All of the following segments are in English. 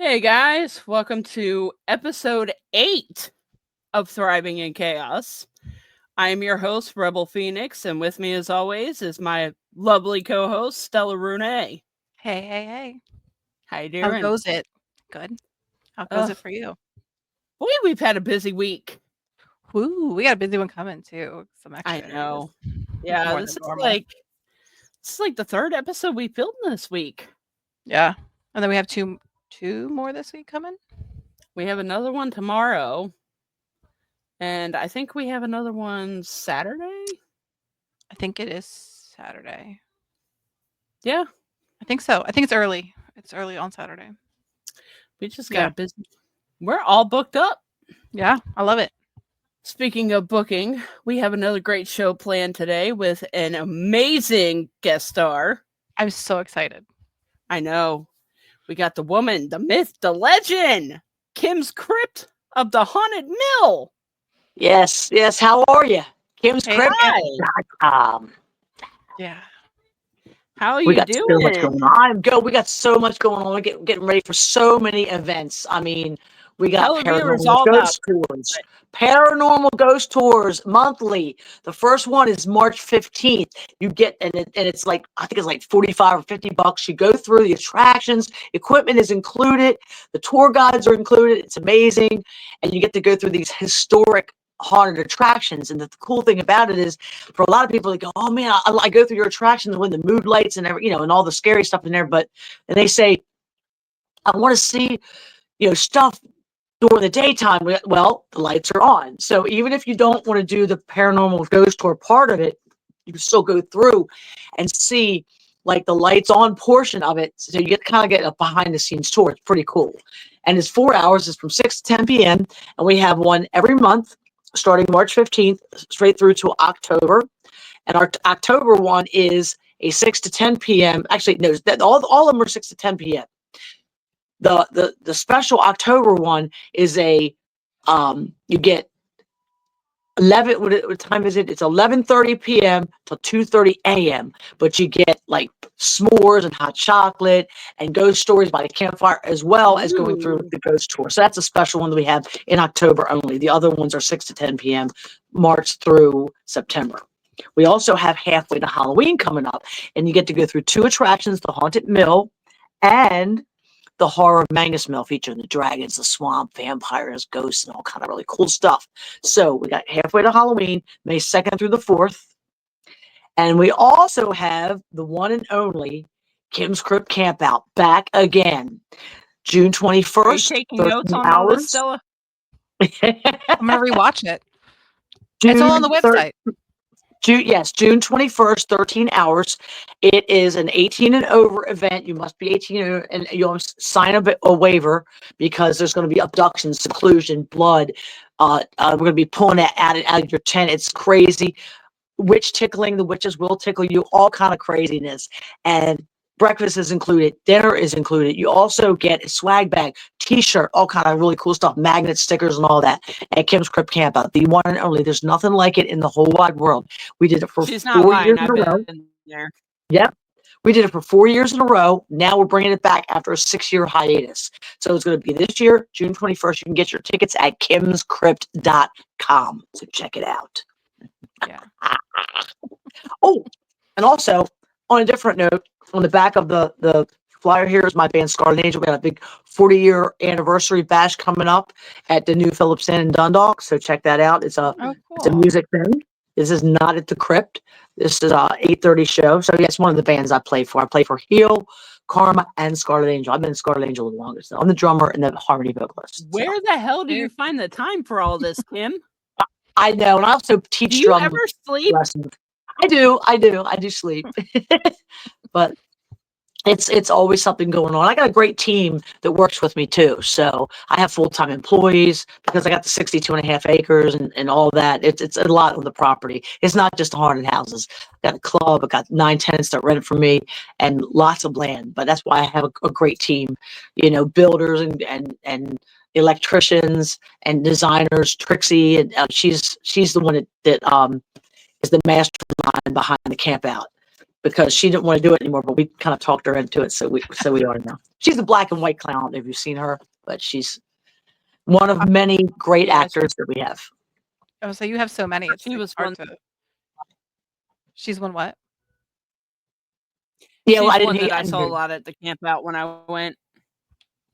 Hey guys, welcome to episode 8 of Thriving in Chaos. I am your host, Rebel Phoenix, and with me as always is my lovely co-host, Stella Rune. Hey. How you How doing? goes it? Good. How goes Uh, it for you? boy, we've had a busy week. Woo, we got a busy one coming too. Some I extra interviews. know. Yeah, More this than is normal. like the third episode we filmed this week. Yeah. And then we have two more this week coming. We have another one tomorrow, and I think we have another one Saturday. I think it is Saturday. Yeah, I think so. I think it's early. It's early on Saturday. we just got Yeah. a busy. We're all booked up. Yeah. I love it. Speaking of booking, we have another great show planned today with an amazing guest star. I'm so excited. I know. We got the woman, the myth, the legend, Kim's Crypt of the Haunted Mill. Yes. How are you? Kim's Hey. Crypt. Hi. Yeah. How are We you got so much doing? going on. I'm good. We got so much going on. We're getting ready for so many events. I mean, we got Tell the viewers paranormal all about ghost tours, monthly. The first one is March 15th. You get and it's like I think it's like 45 or $50. You go through the attractions, equipment is included, the tour guides are included. It's amazing, and you get to go through these historic haunted attractions. And the cool thing about it is, for a lot of people, they go, "Oh man, I go through your attractions when the mood lights and and all the scary stuff in there." But and they say, "I want to see stuff during the daytime." Well, the lights are on, so even if you don't want to do the paranormal ghost tour part of it, you can still go through and see like the lights on portion of it. So you get a behind the scenes tour. It's pretty cool. And it's 4 hours. It's from 6 to 10 p.m. And we have one every month starting March 15th straight through to October. And our October one is a 6 to 10 p.m. Actually, no, all of them are 6 to 10 p.m. The special October one is you get 11, what time is it? It's 11:30 p.m. till 2:30 a.m. But you get like s'mores and hot chocolate and ghost stories by the campfire, as well as going through Ooh. the ghost tour. So that's a special one that we have in October only. The other ones are 6 to 10 p.m. March through September. We also have halfway to Halloween coming up, and you get to go through two attractions: the Haunted Mill and the Horror of Magnus Mill, featuring the dragons, the swamp, vampires, ghosts, and all kind of really cool stuff. So we got halfway to Halloween, May 2nd through the 4th. And we also have the one and only Kim's Crypt Campout back again. June Are you 21st, taking notes 13 on all this, hours. Stella? I'm gonna rewatch it. It's all on June the 3rd. website. June 21st, 13 hours. It is an 18 and over event. You must be 18 and you'll sign a waiver, because there's going to be abduction, seclusion, blood. We're going to be pulling that out of your tent. It's crazy. Witch tickling. The witches will tickle you. All kind of craziness. And breakfast is included. Dinner is included. You also get a swag bag, t-shirt, all kind of really cool stuff, magnet stickers and all that at Kim's Crypt Campout. The one and only. There's nothing like it in the whole wide world. We did it for She's not 4 years lying. in I've a been row. there. Yep. We did it for 4 years in a row. Now we're bringing it back after a 6-year hiatus. So it's going to be this year, June 21st. You can get your tickets at kimscrypt.com. So check it out. Yeah. Oh, and also, on a different note, on the back of the flyer here is my band Scarlet Angel. We got a big 40-year anniversary bash coming up at the new Phillips Inn in Dundalk. So check that out. Oh, It's a cool. music thing. This is not at the Crypt. This is a 8:30 show. So yeah, it's one of the bands I play for. I play for Heel, Karma, and Scarlet Angel. I've been Scarlet Angel the longest. So I'm the drummer and the harmony vocalist. So Where the hell do Very you find the time for all this, Kim? I know, and I also Do teach you drum ever sleep? lessons. I do sleep. But it's always something going on. I got a great team that works with me too. So I have full-time employees because I got the 62 and a half acres and all that. It's a lot on the property. It's not just haunted houses. I got a club. I got 9 tenants that rent it from me and lots of land. But that's why I have a great team, builders and electricians and designers. Trixie, and she's the one that is the mastermind behind the camp out. because she didn't want to do it anymore, but we kind of talked her into it, so we are now. She's a black and white clown. I don't know if you've seen her, but she's one of many great Yeah, actors that we have. Oh, so you have so many. It's she like was hard one. to. She's one what? Yeah, well, She's I didn't one hear. that I I didn't saw a hear. lot at the camp out when I went.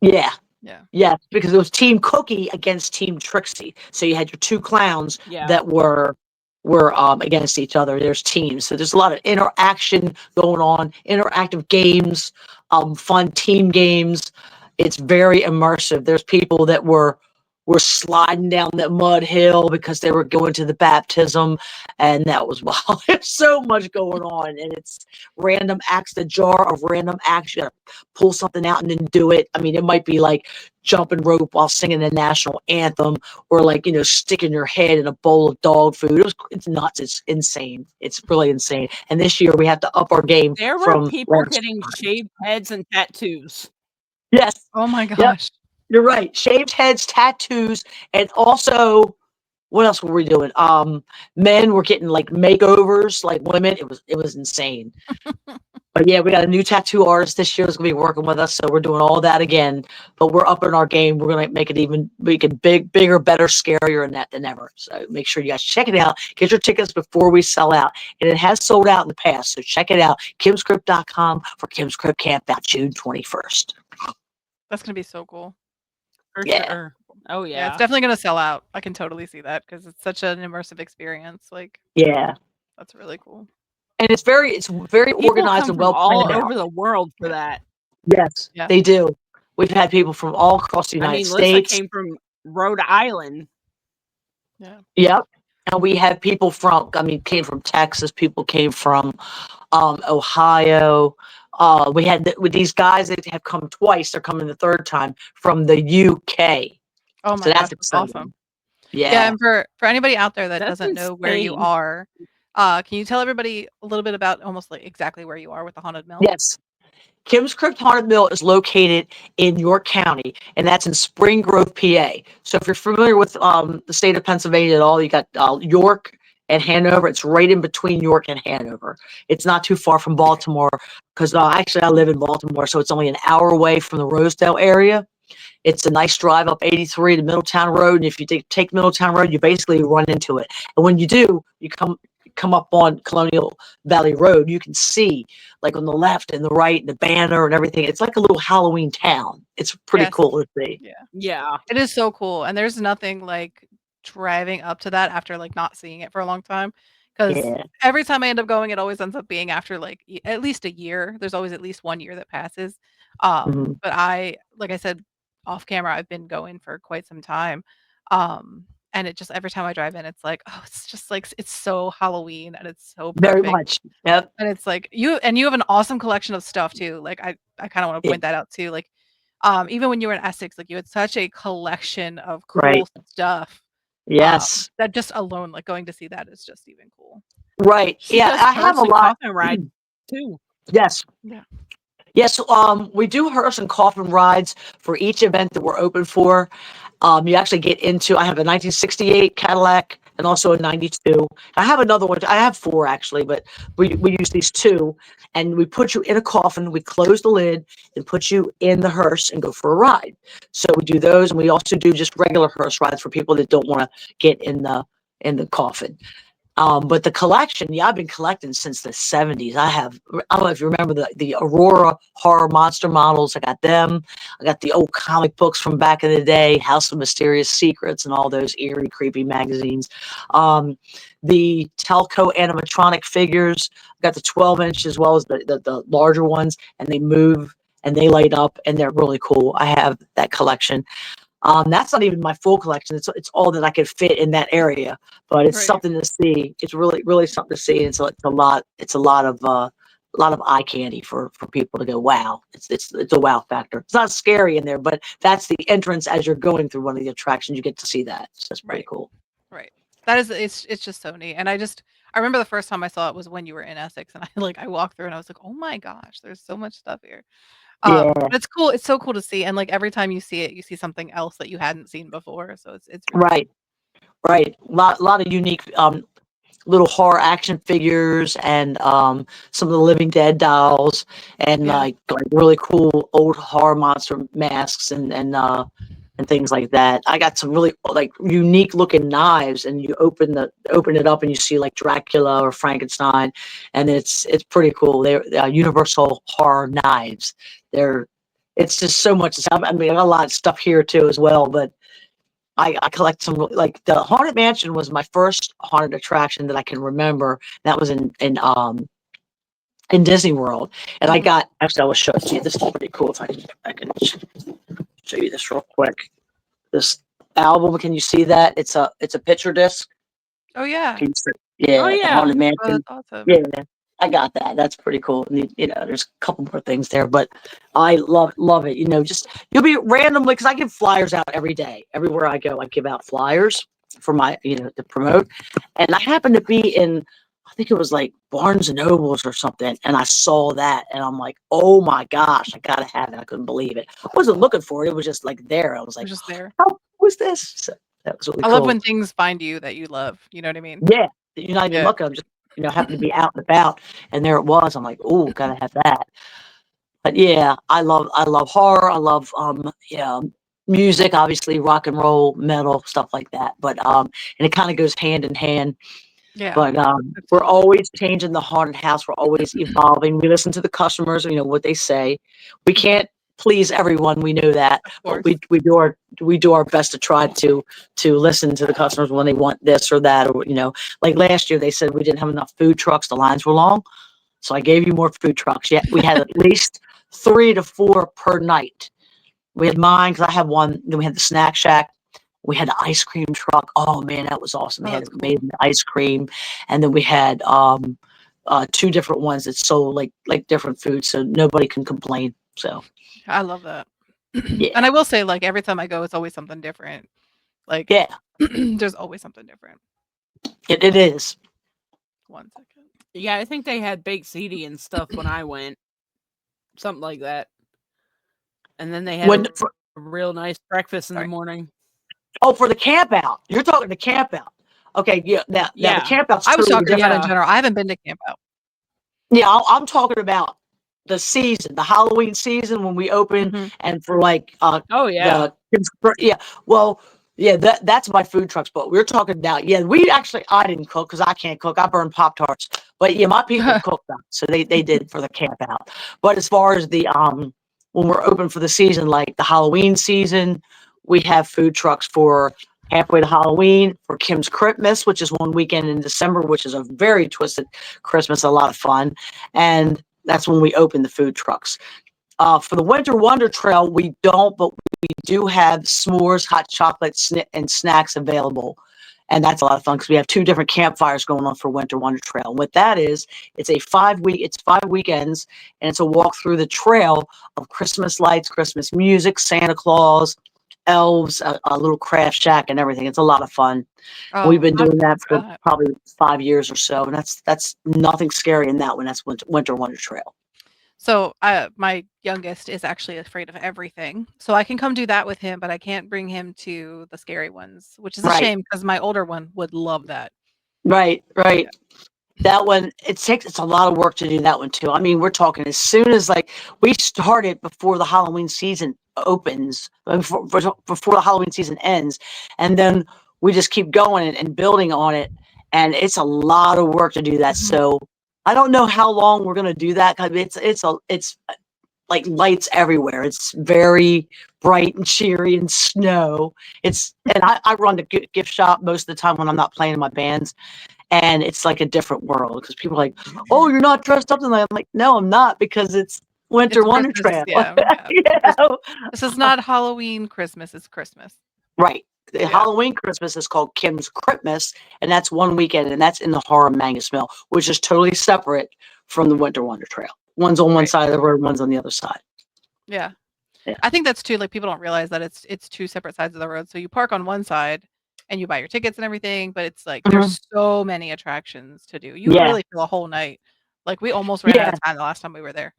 Yeah, Yeah. yeah, because it was Team Cookie against Team Trixie. So you had your two clowns Yeah. that were against each other. There's teams, so there's a lot of interaction going on, interactive games, fun team games. It's very immersive. There's people that were sliding down that mud hill because they were going to the baptism, and that was wild. There's so much going on, and it's random acts, the jar of random acts. You gotta pull something out and then do it. I mean, it might be like jumping rope while singing the national anthem, or like, sticking your head in a bowl of dog food. It's nuts. It's insane. It's really insane. And this year we have to up our game There were from people last getting time. shaved heads and tattoos. Yes, Oh my yep, gosh. you're right. Shaved heads, tattoos, and also what else were we doing? Men were getting like makeovers, like women. It was insane. But yeah, we got a new tattoo artist this year who's gonna be working with us, so we're doing all that again. But we're upping our game. We're gonna make it bigger, better, scarier than ever. So make sure you guys check it out. Get your tickets before we sell out, and it has sold out in the past. So check it out. KimsCrypt.com for Kim's Crypt Camp out June 21st. That's gonna be so cool. For Yeah. sure. Oh Yeah, yeah. it's definitely gonna sell out. I can totally see that because it's such an immersive experience. Like, Yeah, that's really cool. and it's very People organized come and from well all planned out. over the world for Yeah. that. Yes, Yeah. they do. We've had people from all across the I United mean, Lissa States. came from Rhode Island. Yeah. Yep. And we had people came from Texas. People came from Ohio. We had with these guys that have come twice. They're coming the third time from the UK. Oh So my that's gosh, that's exciting. awesome. Yeah, Yeah. and for anybody out there that That's doesn't know where you insane. are, can you tell everybody a little bit about almost like exactly where you are with the haunted mill? Yes. Kim's Crypt Haunted Mill is located in York County, and that's in Spring Grove, PA. So if you're familiar with the state of Pennsylvania at all, you got York and Hanover. It's right in between York and Hanover. It's not too far from Baltimore because actually I live in Baltimore, so it's only an hour away from the Rosedale area. It's a nice drive up 83 to Middletown Road, and if you take Middletown Road, you basically run into it. And when you do, you come up on Colonial Valley Road, you can see like on the left and the right and the banner and everything. It's like a little Halloween town. It's pretty Yes. cool to see. Yeah. Yeah. It is so cool, and there's nothing like driving up to that after like not seeing it for a long time. Because Yeah. every time I end up going, it always ends up being after like at least a year. There's always at least 1 year that passes. Mhm. But like I said, off camera, I've been going for quite some time. And it just every time I drive in, it's like, oh, it's just like it's so Halloween and it's so Very perfect. much. Yep. And it's like you have an awesome collection of stuff too. Like I kind of want to Yeah. point that out too. Like even when you were in Essex, like you had such a collection of Right. cool stuff. Yes. That just alone, like going to see that is just even cool. Right. She Yeah. does I have hearse a and lot. coffin ride too. Yes. Yeah. Yes, we do hearse and coffin rides for each event that we're open for. You actually get into. I have a 1968 Cadillac and also a 92. I have another one. I have four actually, but we use these two, and we put you in a coffin. We close the lid and put you in the hearse and go for a ride. So we do those, and we also do just regular hearse rides for people that don't want to get in the coffin. But the collection, yeah, I've been collecting since the 70s. I don't know if you remember the Aurora horror monster models. I got them. I got the old comic books from back in the day, House of Mysterious Secrets and all those eerie, creepy magazines. The Telco animatronic figures. I got the 12-inch as well as the larger ones, and they move and they light up and they're really cool. I have that collection. That's not even my full collection. It's all that I could fit in that area, but it's Right. something to see. It's really something to see. And so it's a lot. It's a lot of eye candy for people to go, wow. It's a wow factor. It's not scary in there, but that's the entrance as you're going through one of the attractions. You get to see that. So that's pretty Right. cool. Right. That is it's just so neat. And I remember the first time I saw it was when you were in Essex and I walked through and I was like, "Oh my gosh, there's so much stuff here." Yeah. But it's cool. It's so cool to see and like every time you see it, you see something else that you hadn't seen before. So it's really Right. Right. Lot of unique. little horror action figures and some of the Living Dead dolls and Yeah. like really cool old horror monster masks and things like that. I got some really like unique looking knives, and you open it up and you see like Dracula or Frankenstein, and it's pretty cool. They're Universal horror knives. They're it's just so much. I mean, I got a lot of stuff here too as well, but I collect some like the Haunted Mansion was my first haunted attraction that I can remember. That was in Disney World, and I Mhm. got actually I will show it to you. This is pretty cool. If I can show you this real quick. This album, can you see that? It's a picture disc. Oh, yeah. Can you see? Oh Yeah, the yeah. Haunted Oh, Mansion. that's awesome. Yeah, I got that. That's pretty cool. And, there's a couple more things there, but I love it. Just you'll be randomly because I give flyers out every day. Everywhere I go, I give out flyers for my to promote. And I happened to be in, I think it was like Barnes and Nobles or something, and I saw that, and I'm like, oh my gosh, I gotta have it. I couldn't believe it. I wasn't looking for it. It was just like there. I was It like, was just there. how cool was this? So that was really I love cool. when things find you that you love, you know what I mean? Yeah, you're not even Yeah. looking. I'm just, happened to be out and about, and there it was. I'm like, oh, gotta have that. But yeah, I love horror. I love yeah, music, obviously rock and roll, metal, stuff like that. But and it kind of goes hand in hand. Yeah, But we're absolutely. always changing the haunted house. We're always evolving. We listen to the customers, what they say. We Mhm. can't please everyone. We know that, Of but course. we do our best to try to listen to the customers when they want this or that, or like last year they said we didn't have enough food trucks. The lines were long, so I gave you more food trucks. Yeah, we had at least 3 to 4 per night. We had mine because I have one. Then we had the snack shack. We had the ice cream truck. Oh man, that was awesome. They Oh, had that's cool. amazing ice cream, and then we had 2 different ones that sold like different foods, so nobody can complain. So I love that. And yeah, I will say, like, every time I go, it's always something different. Like, yeah, there's always something different. it is. 1 second. Yeah, I think they had baked ziti and stuff when I went. Something like that. And then they had When a real nice breakfast in the Sorry. morning. for the camp out, you're talking the camp out. Okay, yeah. Now the Yeah. camp out's I was totally talking about in different. Yeah. general. I haven't been to camp out. Yeah, I'm talking about the season, the Halloween season when we open, Mhm. and for like Oh yeah. the yeah. Well, yeah, that's my food trucks. But we're talking about we actually I didn't cook because I can't cook. I burn Pop Tarts, but yeah, my people cooked them, so they did for the camp out. But as far as the when we're open for the season, like the Halloween season, we have food trucks for halfway to Halloween, for Kim's Christmas, which is one weekend in December, which is a very twisted Christmas, a lot of fun. And that's when we open the food trucks. For the Winter Wonder Trail, we don't, but we do have s'mores, hot chocolate, and snacks available. And that's a lot of fun because we have 2 different campfires going on for Winter Wonder Trail. And what that is, it's 5 weekends, and it's a walk through the trail of Christmas lights, Christmas music, Santa Claus, elves, a little craft shack, and everything. It's a lot of fun. We've Oh, been I've doing that for that. probably 5 years or so, and that's nothing scary in that one. That's Winter Wonder Trail. So, my youngest is actually afraid of everything. So I can come do that with him, but I can't bring him to the scary ones, which is a Right, shame because my older one would love that. right, Yeah. right. That one, it's a lot of work to do that one too. I mean, we're talking as soon as like we started before the Halloween season opens, before the Halloween season ends, and then we just keep going and building on it, and it's a lot of work to do that. Mhm. So I don't know how long we're gonna do that because it's like lights everywhere. It's very bright and cheery and snow. And I run the gift shop most of the time when I'm not playing in my bands, and it's like a different world because people are like, "Oh, you're not dressed up tonight." I'm like, "No, I'm not because it's Winter It's Wonder Christmas, Trail." yeah, yeah. you This know? this is not Halloween, Christmas, it's Christmas. Right. The Yeah, Halloween Christmas is called Kim's Christmas, and that's one weekend, and that's in the Horror Mangus Mill, which is totally separate from the Winter Wonder Trail. One's on one right. side of the road, one's on the other side. Yeah. Yeah. I think that's too, like, people don't realize that it's 2 separate sides of the road. So you park on one side and you buy your tickets and everything, but it's like Mhm. there's so many attractions to do. You Yeah. really feel a whole night. Like, we almost ran out Yeah. of time the last time we were there.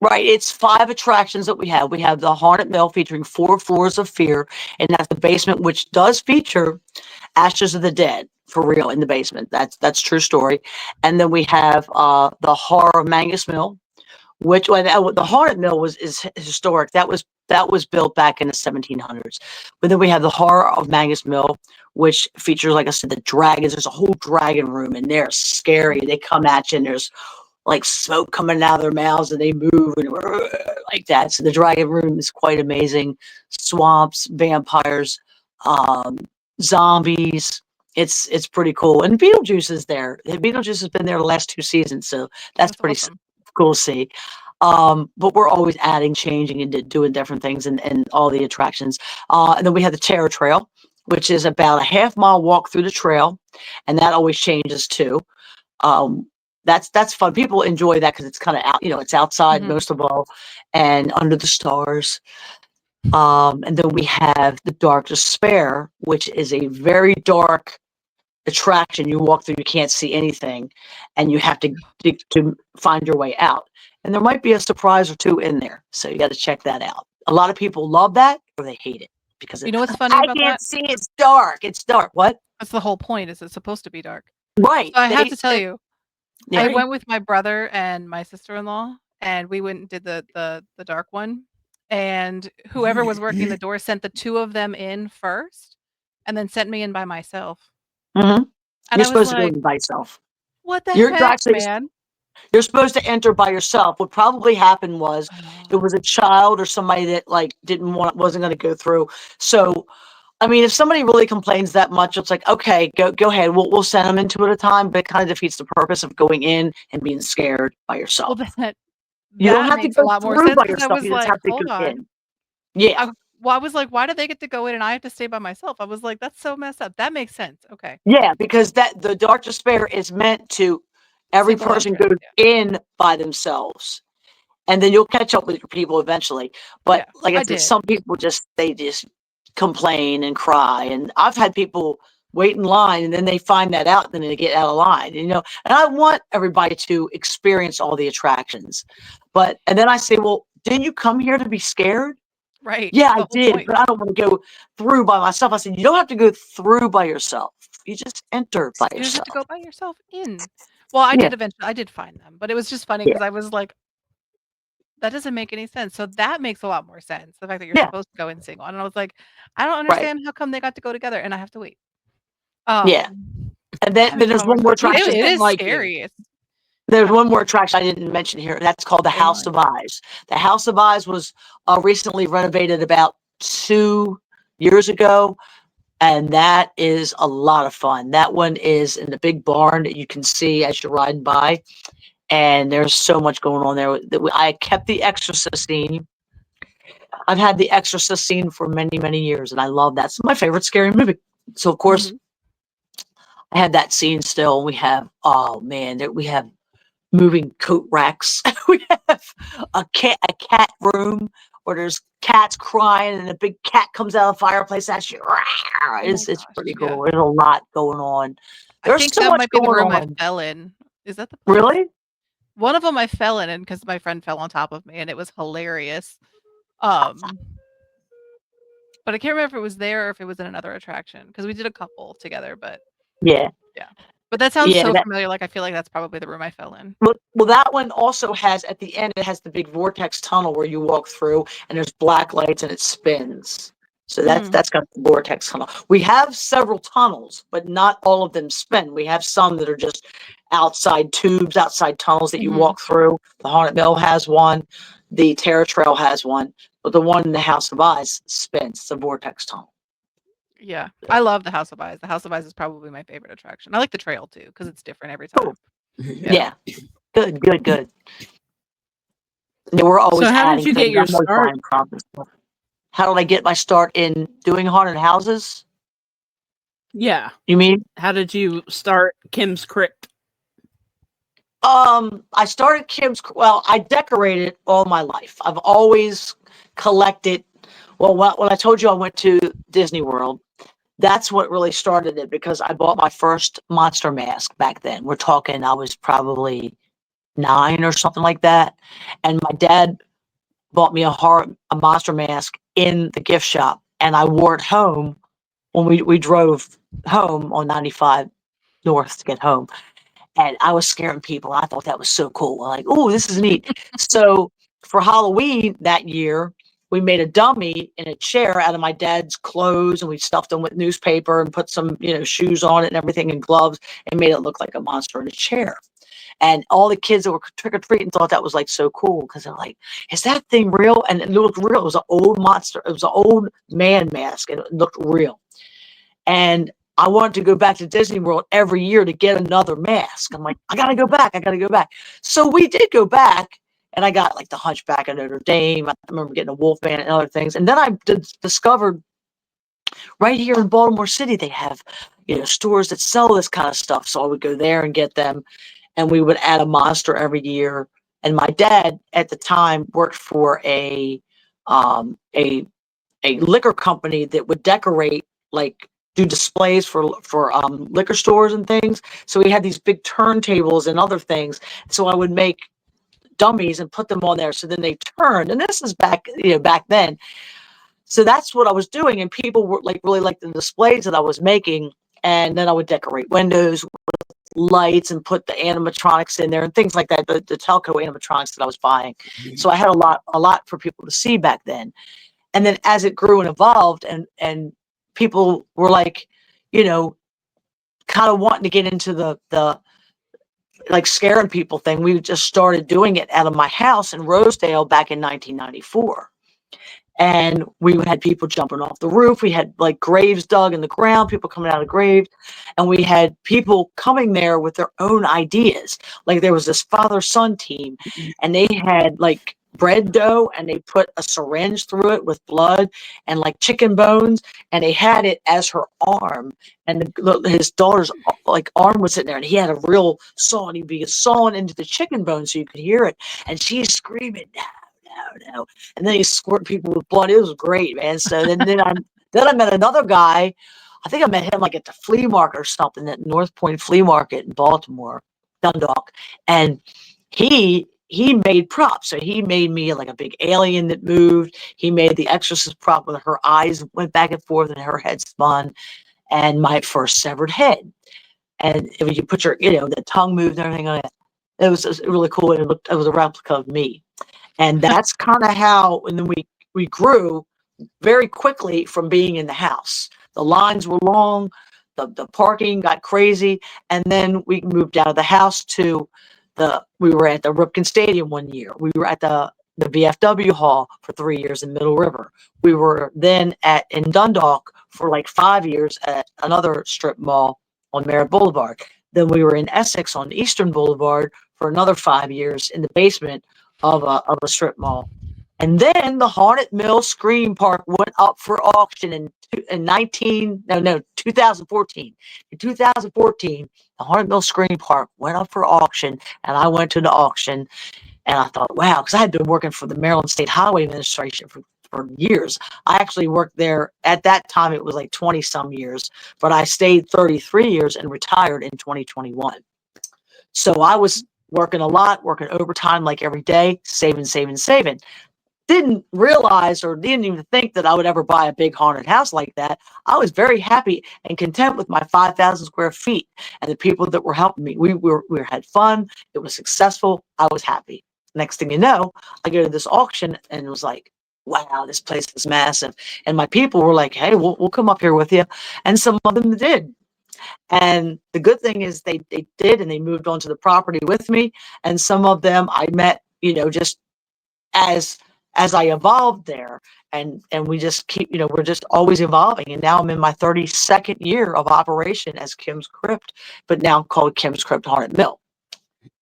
Right. It's 5 attractions that we have. We have the Haunted Mill featuring 4 floors of fear, and that's the basement, which does feature Ashes of the Dead for real in the basement. That's true story. And then we have the Horror of Mangus Mill, which the Haunted Mill is historic. That was built back in the 1700s. But then we have the Horror of Mangus Mill, which features, like I said, the dragons. There's a whole dragon room, and they're scary. They come at you, and there's like smoke coming out of their mouths, and they move and like that. So the dragon room is quite amazing. Swamps, vampires, um, zombies. It's pretty cool. And Beetlejuice is there. Beetlejuice has been there the last 2 seasons, so that's That's pretty awesome. cool to see. But we're always adding, changing, and doing different things and all the attractions. And then we have the Terror Trail, which is about a half-mile walk through the trail, and that always changes too. Um, that's fun. People enjoy that because it's kind of out, it's outside Mhm. most of all, and under the stars. And then we have the Dark Despair, which is a very dark attraction. You walk through, you can't see anything, and you have to dig to find your way out. And there might be a surprise or two in there, so you got to check that out. A lot of people love that, or they hate it because You know what's funny I about can't that? see. It's dark. It's dark. What? That's the whole point, is it's supposed to be dark. Right. So I have to tell you, Yeah. I Right. went with my brother and my sister-in-law, and we went and did the dark one, and whoever was working the door sent the 2 of them in first, and then sent me in by myself, hmm and You're I was supposed to go like, in by yourself. "What the You're heck, actually man?" You're supposed to enter by yourself. What probably happened was it Oh. was a child or somebody that like wasn't going to go through. So, I mean, if somebody really complains that much, it's like, okay, go ahead. We'll send them into it at a time, but it kind of defeats the purpose of going in and being scared by Well, yourself. that You don't that have to makes a go lot more through sense by because I yourself. was You just like, have to go "Hold on." in. Yeah. I was like, "Why do they get to go in and I have to stay by myself?" I was like, "That's so messed up." That makes sense. Okay. Yeah, because the Dark Despair is meant to every Single person entrance. goes Yeah. in by themselves. And then you'll catch up with your people eventually. But Yeah. like I I said, did. some people they just complain and cry. And I've had people wait in line and then they find that out, and then they get out of line, And I want everybody to experience all the attractions. And then I say, well, didn't you come here to be scared? Right. Yeah, That's I the whole did, point. but I don't want to go through by myself. I said, you don't have to go through by yourself. You just enter by You just have to yourself. go by yourself in. Well, Yeah, I did find them, but it was just funny yeah, because I was like, "That doesn't make any sense." So that makes a lot more sense, the fact that you're yeah, supposed to go in single, and I was like, "I don't right. understand how come they got to go together and I have to wait." Yeah. Um, And that then makes a there's lot more one more sense. I mean, Who attraction. it didn't is like you? scary. It's There's one more absolutely attraction I didn't mention here. That's called the oh House my. of Eyes. The House of Eyes was recently renovated about 2 years ago, and that is a lot of fun. That one is in the big barn that you can see as you're riding by, and there's so much going on there. I kept the Exorcist scene. I've had the Exorcist scene for many, many years, and I love that. It's my favorite scary movie. So, of course, Mhm. I had that scene still. We have, oh man, we have moving coat racks. We have a cat room where there's cats crying and a big cat comes out of the fireplace at you. Oh my It's gosh, pretty yeah. cool. There's a lot going on. I There's think so that much might be the going room I on. fell in. Is that the place? Really? One of them I fell in because my friend fell on top of me, and it was hilarious. Um, but I can't remember if it was there or if it was in another attraction because we did a couple together, but Yeah. yeah. But that sounds Yeah. so familiar, like, I feel like that's probably the room I fell in. Well, that one also has at the end, it has the big vortex tunnel where you walk through and there's black lights and it spins. So that's Mhm. that's got the vortex tunnel. We have several tunnels, but not all of them spin. We have some that are just outside tubes, outside tunnels that you Mhm. walk through. The Haunted Mill has one. The Terror Trail has one, but the one in the House of Eyes spins. It's a vortex tunnel. Yeah. I love the House of Eyes. The House of Eyes is probably my favorite attraction. I like the trail too because it's different every Cool. time. Yeah. Yeah. Good, good, good. Yeah, we're So always how did adding you get things. your I'm always start? buying properties. How did I get my start in doing haunted houses? Yeah. You mean? How did you start Kim's Crypt? I started well, I decorated all my life. I've always collected. Well, when I told you I went to Disney World, that's what really started it because I bought my first monster mask back then. We're talking, I was probably 9 or something like that. And my dad bought me a monster mask in the gift shop, and I wore it home when we drove home on 95 North to get home. And I was scaring people. I thought that was so cool. Like, oh, this is neat. So for Halloween that year, we made a dummy in a chair out of my dad's clothes, and we stuffed them with newspaper and put some, shoes on it and everything and gloves, and made it look like a monster in a chair. And all the kids that were trick or treating thought that was like so cool, because they're like, "Is that thing real?" And it looked real. It was an old monster. It was an old man mask, and it looked real. And I wanted to go back to Disney World every year to get another mask. I'm like, I gotta go back. I gotta go back. So we did go back, and I got like the Hunchback of Notre Dame. I remember getting a Wolfman and other things. And then I discovered right here in Baltimore City, they have, stores that sell this kind of stuff. So I would go there and get them, and we would add a monster every year. And my dad at the time worked for um, a a liquor company that would decorate, like do displays for liquor stores and things. So we had these big turntables and other things. So I would make dummies and put them on there, so then they turned. And this is back then. So that's what I was doing, and people were like really like the displays that I was making. And then I would decorate windows with lights and put the animatronics in there and things like that, the telco animatronics that I was buying. So I had a lot for people to see back then. And then as it grew and evolved, and people were like, kind of wanting to get into the like scaring people thing, we just started doing it out of my house in Rosedale back in 1994. And we had people jumping off the roof. We had like graves dug in the ground, people coming out of graves. And we had people coming there with their own ideas. Like there was this father-son team, and they had like bread dough, and they put a syringe through it with blood and like chicken bones, and they had it as her arm. And his daughter's like arm was sitting there, and he had a real saw, and he'd be sawing into the chicken bone so you could hear it. And she's screaming, no. And then he squirt people with blood. It was great, man. So then I met another guy. I think I met him like at the flea market or something, at North Point Flea Market in Baltimore, Dundalk. And he made props. So he made me like a big alien that moved. He made the Exorcist prop with her eyes went back and forth and her head spun, and my first severed head. And if you put the tongue moved and everything on it, it was really cool. And it was a replica of me. And that's kind of how, and then we grew very quickly from being in the house. The lines were long, the parking got crazy, and then we moved out of the house we were at the Ripken Stadium one year. We were at the VFW Hall for 3 years in Middle River. We were then in Dundalk for like 5 years at another strip mall on Merritt Boulevard. Then we were in Essex on Eastern Boulevard for another 5 years in the basement of a strip mall. And then the Haunted Mill Scream Park went up for auction in 2014. In 2014, the Haunted Mill Scream Park went up for auction, and I went to the auction, and I thought, wow, because I had been working for the Maryland State Highway Administration for years. I actually worked there at that time. It was like 20 some years, but I stayed 33 years and retired in 2021. So I was working a lot, working overtime like every day, saving. Didn't realize or didn't even think that I would ever buy a big haunted house like that. I was very happy and content with my 5,000 square feet and the people that were helping me. We had fun. It was successful. I was happy. Next thing you know, I go to this auction, and it was like, wow, this place is massive. And my people were like, hey, we'll come up here with you. And some of them did. And the good thing is they did, and they moved onto the property with me. And some of them I met, just as I evolved there, and we just keep, we're just always evolving. And now I'm in my 32nd year of operation as Kim's Crypt, but now called Kim's Crypt Haunted Mill,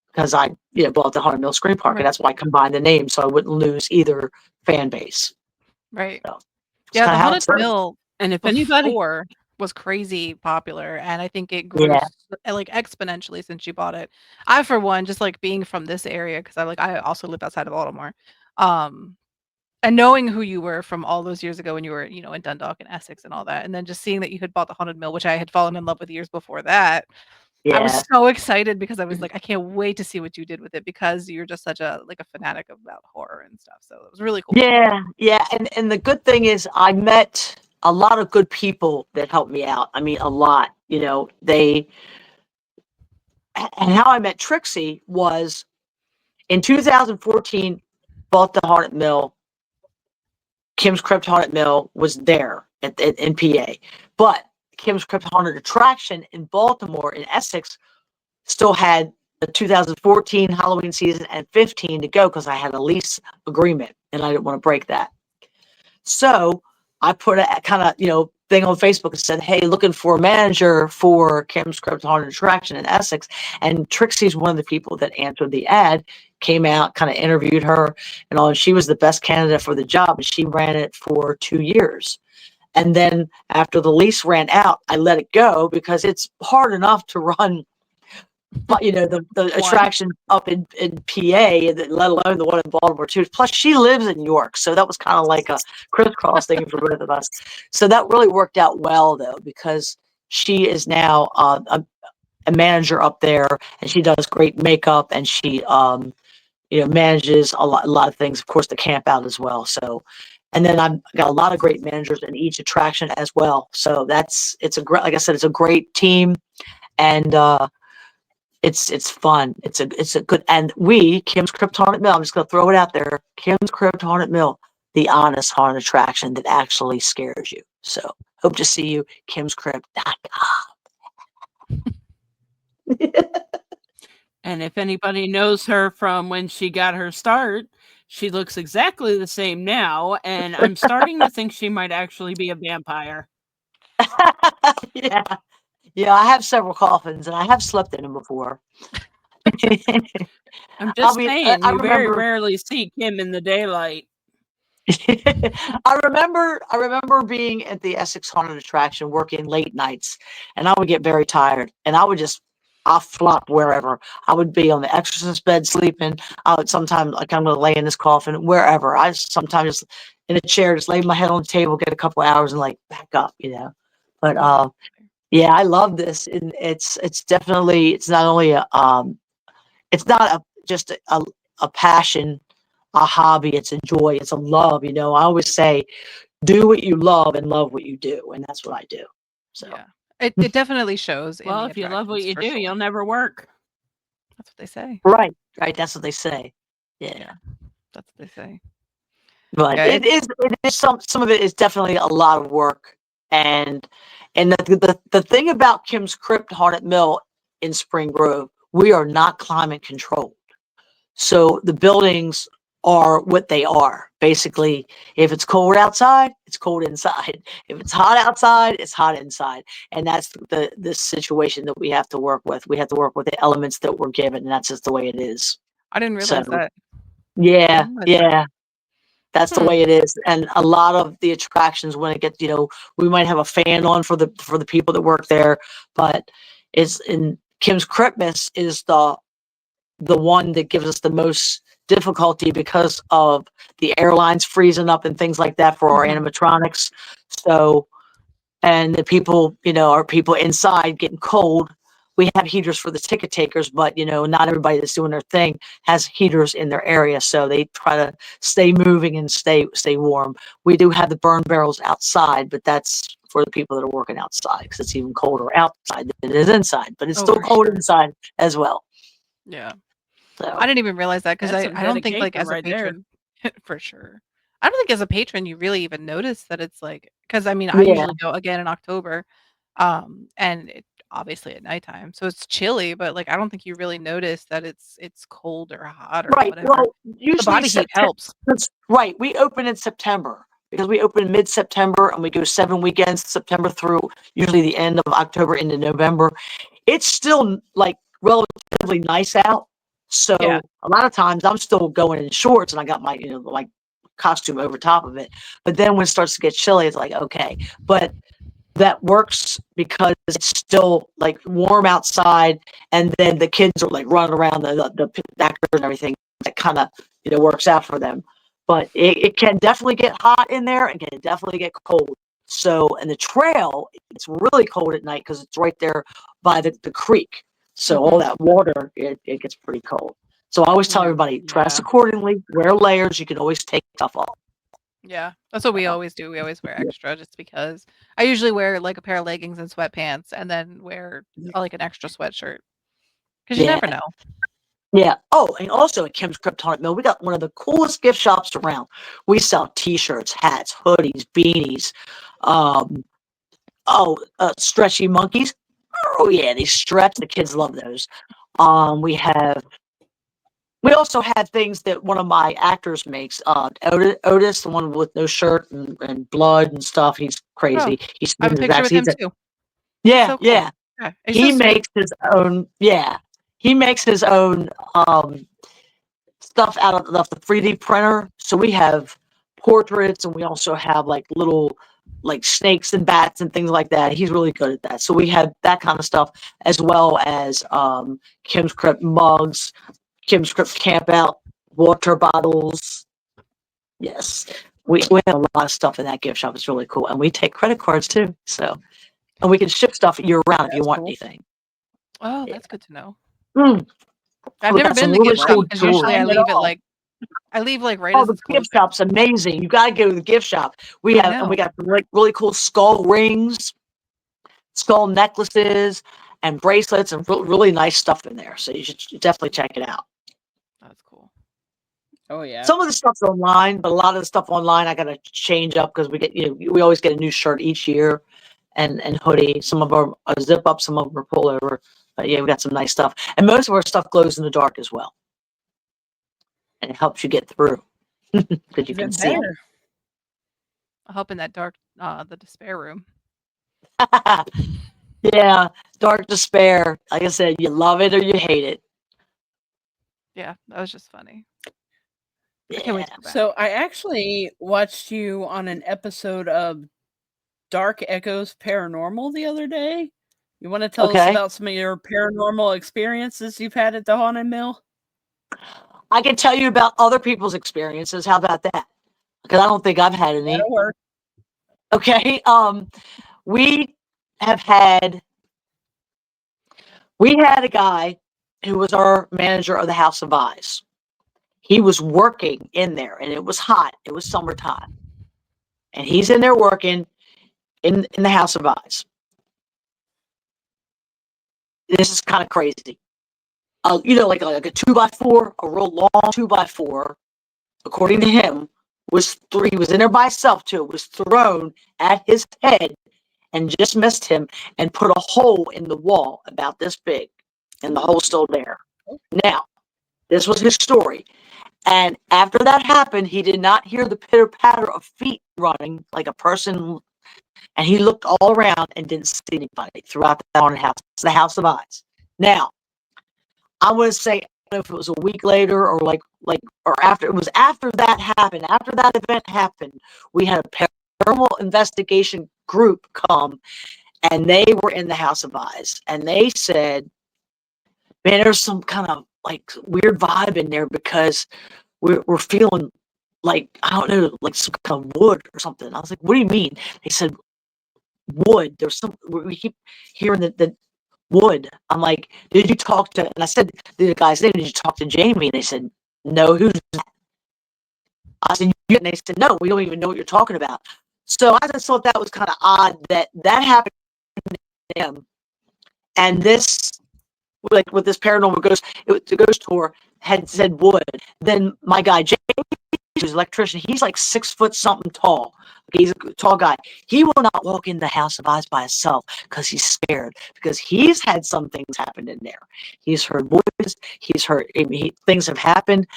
because I bought the Haunted Mill Scream Park, Right. and that's why I combined the name so I wouldn't lose either fan base. Right. So Yeah, the Haunted started. Mill And if anybody, before was crazy popular, and I think it grew Yeah. like exponentially since you bought it. I, for one, just like being from this area, because I also live outside of Baltimore. And knowing who you were from all those years ago when you were, in Dundalk and Essex and all that, and then just seeing that you had bought the Haunted Mill, which I had fallen in love with years before that. I was Yeah. so excited because I was like, I can't wait to see what you did with it because you're just such a fanatic about horror and stuff. So it was really cool. Yeah, yeah, and the good thing is I met a lot of good people that helped me out. I mean, a lot. And how I met Trixie was in 2014, bought the Haunted Mill. Kim's Crypt Haunted Mill was there in PA, but Kim's Crypt Haunted Attraction in Baltimore, in Essex, still had the 2014 Halloween season and 15 to go because I had a lease agreement and I didn't want to break that. So I put a kind of, thing on Facebook and said, hey, looking for a manager for Kim's Crypt Haunted Attraction in Essex. And Trixie's one of the people that answered the ad, came out, kind of interviewed her and all. And she was the best candidate for the job. And she ran it for 2 years. And then after the lease ran out, I let it go because it's hard enough to run, but the attraction up in PA, let alone the one in Baltimore too. Plus, she lives in York, so that was kind of like a crisscross thing for both of us. So that really worked out well, though, because she is now a manager up there, and she does great makeup, and she manages a lot of things. Of course, the camp out as well. So, and then I've got a lot of great managers in each attraction as well. So it's a great, like I said, it's a great team, and it's fun. It's a good, and Kim's Crypt Haunted Mill, I'm just gonna throw it out there. Kim's Crypt Haunted Mill, the honest haunted attraction that actually scares you. So hope to see you, kimscrypt.com. And if anybody knows her from when she got her start, she looks exactly the same now, and I'm starting to think she might actually be a vampire. Yeah. Yeah, I have several coffins and I have slept in them before. I'm just saying, I you very remember rarely see Kim in the daylight. I remember being at the Essex Haunted Attraction working late nights, and I would get very tired, and I'll flop wherever. I would be on the exorcist bed sleeping. I would sometimes, like, I'm gonna lay in this coffin wherever. I sometimes just in a chair, just lay my head on the table, get a couple of hours, and like back up. But yeah, I love this, and it's definitely, it's not only it's not just a passion, a hobby. It's a joy. It's a love. I always say, do what you love and love what you do, and that's what I do. So Yeah. It definitely shows in Well, the if you love what attractions you for do, sure. you'll never work. That's what they say. right, that's what they say. Yeah. That's what they say. But Yeah, it is some of it is definitely a lot of work, and the thing about Kim's Crypt Haunted Mill in Spring Grove, we are not climate controlled. So the buildings are what they are. Basically, if it's cold outside, it's cold inside. If it's hot outside, it's hot inside. And that's the situation that we have to work with. We have to work with the elements that we're given, and that's just the way it is. I didn't So realize that. I yeah, didn't realize that. yeah. That's the Hmm. way it is. And a lot of the attractions, when it gets, we might have a fan on for the people that work there, but it's in Kim's Christmas is the one that gives us the most difficulty because of the airlines freezing up and things like that for our Mhm. animatronics. So, and the people, our people inside getting cold. We have heaters for the ticket takers, but not everybody that's doing their thing has heaters in their area. So they try to stay moving and stay warm. We do have the burn barrels outside, but that's for the people that are working outside because it's even colder outside than it is inside. But it's Oh, still for cold sure. inside as well. Yeah. So I didn't even realize that because That's some I don't think, like, dedication as a right there. patron for sure. I don't think as a patron you really even notice that it's like, because I mean, I yeah. usually go again in October, and it obviously at nighttime, so it's chilly, but, like, I don't think you really notice that it's cold or hot or Right. whatever. Well, The usually body heat September. helps. Right. We open in September because we open mid-September and we go 7 weekends, September through usually the end of October into November. It's still like relatively nice out. So Yeah. a lot of times I'm still going in shorts and I got my, like costume over top of it. But then when it starts to get chilly, it's like, okay. But that works because it's still like warm outside, and then the kids are like running around the actors and everything. That kind of works out for them. But it can definitely get hot in there and can definitely get cold. So, and the trail, it's really cold at night because it's right there by the creek. So all that water, it gets pretty cold. So I always tell everybody, dress accordingly, wear layers. You can always take stuff off. Yeah, that's what we always do. We always wear extra just because. I usually wear like a pair of leggings and sweatpants and then wear like an extra sweatshirt because you Yeah. never know. Yeah. Oh, and also at Kim's Kryptonic Mill, we got one of the coolest gift shops around. We sell T-shirts, hats, hoodies, beanies, stretchy monkeys. Oh yeah, they stretch. The kids love those. We also have things that one of my actors makes. Otis, the one with no shirt and blood and stuff. He's Oh, crazy. He's I have a his picture with him accent. too. He's Yeah, so cool. yeah. Yeah, he's so He sweet. makes his own. Yeah, he makes his own stuff out of the 3D printer. So we have portraits, and we also have like little like snakes and bats and things like that. He's really good at that. So we have that kind of stuff, as well as Kim's Crypt mugs, Kim's Crypt camp out water bottles. Yes, we have a lot of stuff in that gift shop. It's really cool, and we take credit cards too. So, and we can ship stuff year round if you want anything. Oh, Yeah. that's good to know. Mm. I've We never got been some to the really gift shop cool because jewelry. usually I Time at leave it all. like right Oh, as the it's gift closing. shop's amazing. You got to go to the gift shop. We I have, and we know. got really cool skull rings, skull necklaces, and bracelets, and really nice stuff in there. So you should definitely check it out. That's cool. Oh yeah. Some of the stuff's online, but a lot of the stuff online I got to change up because we always get a new shirt each year, and hoodie. Some of them are zip up, some of them are pull over. But yeah, we got some nice stuff, and most of our stuff glows in the dark as well, and it helps you get through because you can Even see it. better. I'll help in that dark, the despair room. Yeah, dark despair. Like I said, you love it or you hate it. Yeah, that was just funny. I can't Yeah. wait to go back. So I actually watched you on an episode of Dark Echoes Paranormal the other day. You want to tell us Okay. about some of your paranormal experiences you've had at the Haunted Mill? I can tell you about other people's experiences. How about that? Because I don't think I've had any. That'll work. Okay. We have had we had a guy who was our manager of the House of Eyes. He was working in there, and it was hot. It was summertime, and he's in there working in the House of Eyes. This is kind of crazy. Like a 2x4, a real long 2x4, according to him, he was in there by himself too, was thrown at his head and just missed him and put a hole in the wall about this big, and the hole's still there. Now, this was his story. And after that happened, he did not hear the pitter patter of feet running like a person, and he looked all around and didn't see anybody throughout the haunted house. It's the House of Eyes. Now, I want to say, I don't know if it was a week later or or after. It was after that happened. After that event happened, we had a paranormal investigation group come, and they were in the House of Eyes, and they said, "Man, there's some kind of like weird vibe in there because we're feeling like, I don't know, like some kind of wood or something." I was like, "What do you mean?" They said, "Wood. There's some. We keep hearing the wood." I'm like, "Did you talk to?" And I said, the guys, "Did you talk to Jamie?" And they said, "No, who's that?" I said, "You?" And they said, "No, we don't even know what you're talking about." So I just thought that was kind of odd that happened to him. And this, like with this paranormal ghost, the ghost tour had said wood. Then my guy, Jamie, who's an electrician, he's like 6 foot something tall. Okay, he's a tall guy. He will not walk in the House of Eyes by himself because he's scared, because he's had some things happen in there. He's heard voices. He's heard things have happened,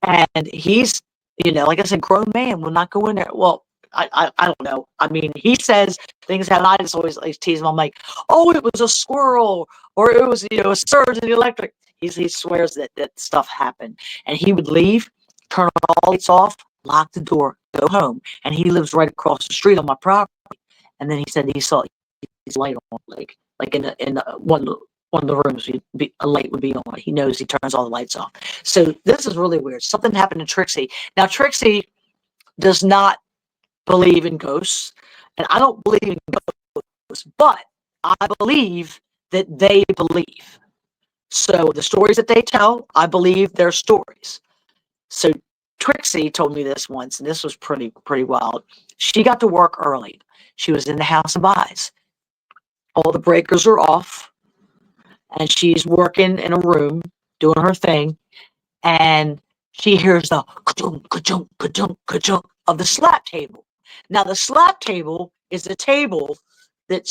and he's, like I said, grown man will not go in there. Well, I don't know. I mean, he says things happen. I just always like tease him. I'm like, "Oh, it was a squirrel, or it was a surge in the electric." He swears that stuff happened, and he would leave, turn all lights off, lock the door, go home, and he lives right across the street on my property. And then he said he saw his light on, like in one of the rooms, a light would be on. He knows he turns all the lights off. So this is really weird. Something happened to Trixie. Now Trixie does not believe in ghosts, and I don't believe in ghosts, but I believe that they believe. So the stories that they tell, I believe they're stories. So Trixie told me this once, and this was pretty wild. She got to work early. She was in the House of Eyes. All the breakers are off, and she's working in a room doing her thing, and she hears the ka-chunk, ka-chunk, ka-chunk, ka-chunk of the slap table. Now, the slap table is a table that